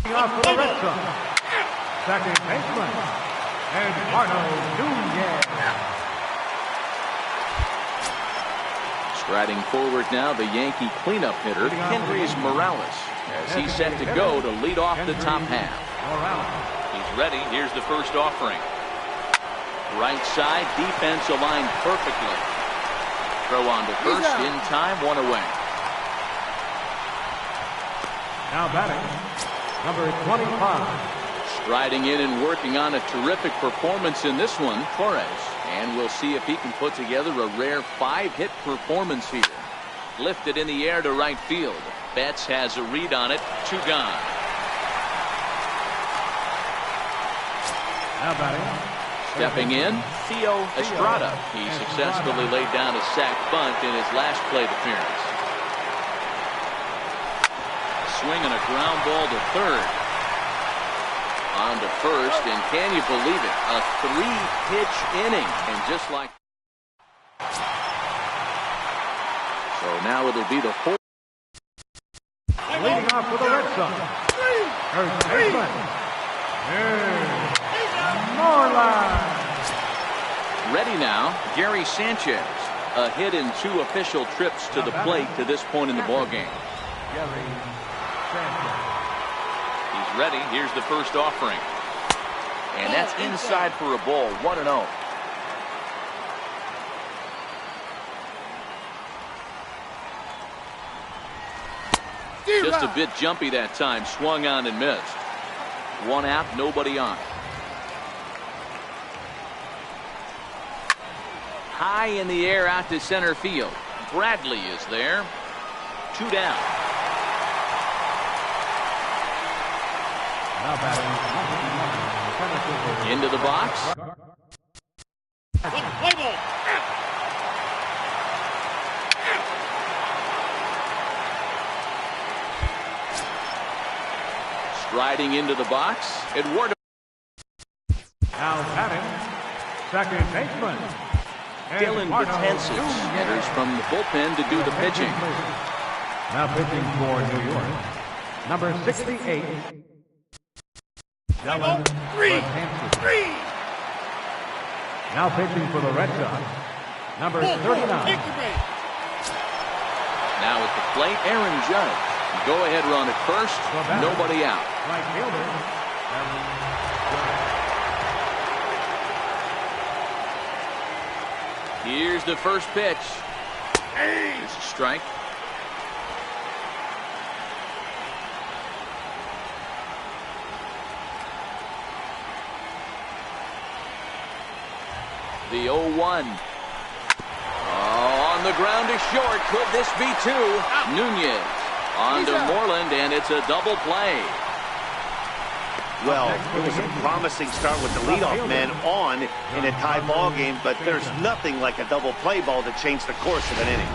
Off for the Red Sox. Second baseman, Eduardo Nunez. Striding forward now, the Yankee cleanup hitter, Kendrys Morales, as he's set to go to lead off the top half. He's ready. Here's the first offering. Right side, defense aligned perfectly. Throw on to first, in time, one away. Now batting, number 25. Striding in and working on a terrific performance in this one, Torres. And we'll see if he can put together a rare 5-hit performance here. Lifted in the air to right field. Betts has a read on it. 2 gone. Now batting. Stepping in, Theo Estrada. He successfully laid down a sac bunt in his last plate appearance. Swinging a ground ball to third. On to first, and can you believe it? A 3-pitch inning, and just like so now it'll be the 4th. Leading off for the Red Sox. First baseman, Moreland. Ready now, Gary Sanchez. A hit in 2 official trips to the plate to this point in the ballgame. Gary Sanchez. He's ready. Here's the first offering. And that's inside for a ball. 1-0. Just a bit jumpy that time. Swung on and missed. 1 out, nobody on. High in the air out to center field. Bradley is there. 2 down. Now batting, into the box. Play ball. Striding into the box. Eduardo. now batting, second baseman, Dylan Betances enters from the bullpen to do the pitching. Now pitching for New York, number 68. Dylan Betances. Now pitching for the Red Sox, number 39. Now at the plate, Aaron Judge. Go ahead run at first. Nobody out. Right fielder, Here's the first pitch. It's a strike. The 0-1. On the ground to short. Could this be two? Nunez on to Moreland, and it's a double play. Well, it was a promising start with the leadoff man on in a tie ball game, but there's nothing like a double play ball to change the course of an inning.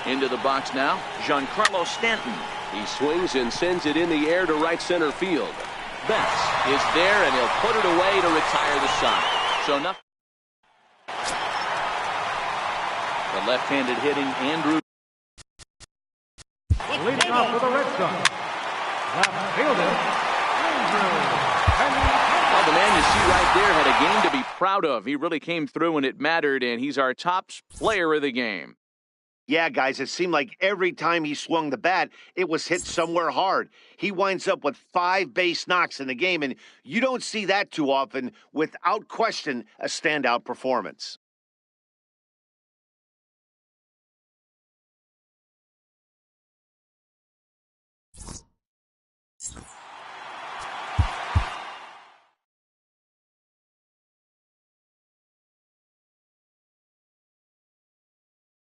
Into the box now, Giancarlo Stanton. He swings and sends it in the air to right center field. Betts Is there, and he'll put it away to retire the side. So nothing. The left-handed hitting Andrew. Leading off for the Red Sox, left fielder, Well, the man you see right there had a game to be proud of. He really came through when it mattered, and he's our top player of the game. Yeah, guys, it seemed like every time he swung the bat, it was hit somewhere hard. He winds up with 5 base knocks in the game, and you don't see that too often. Without question, a standout performance.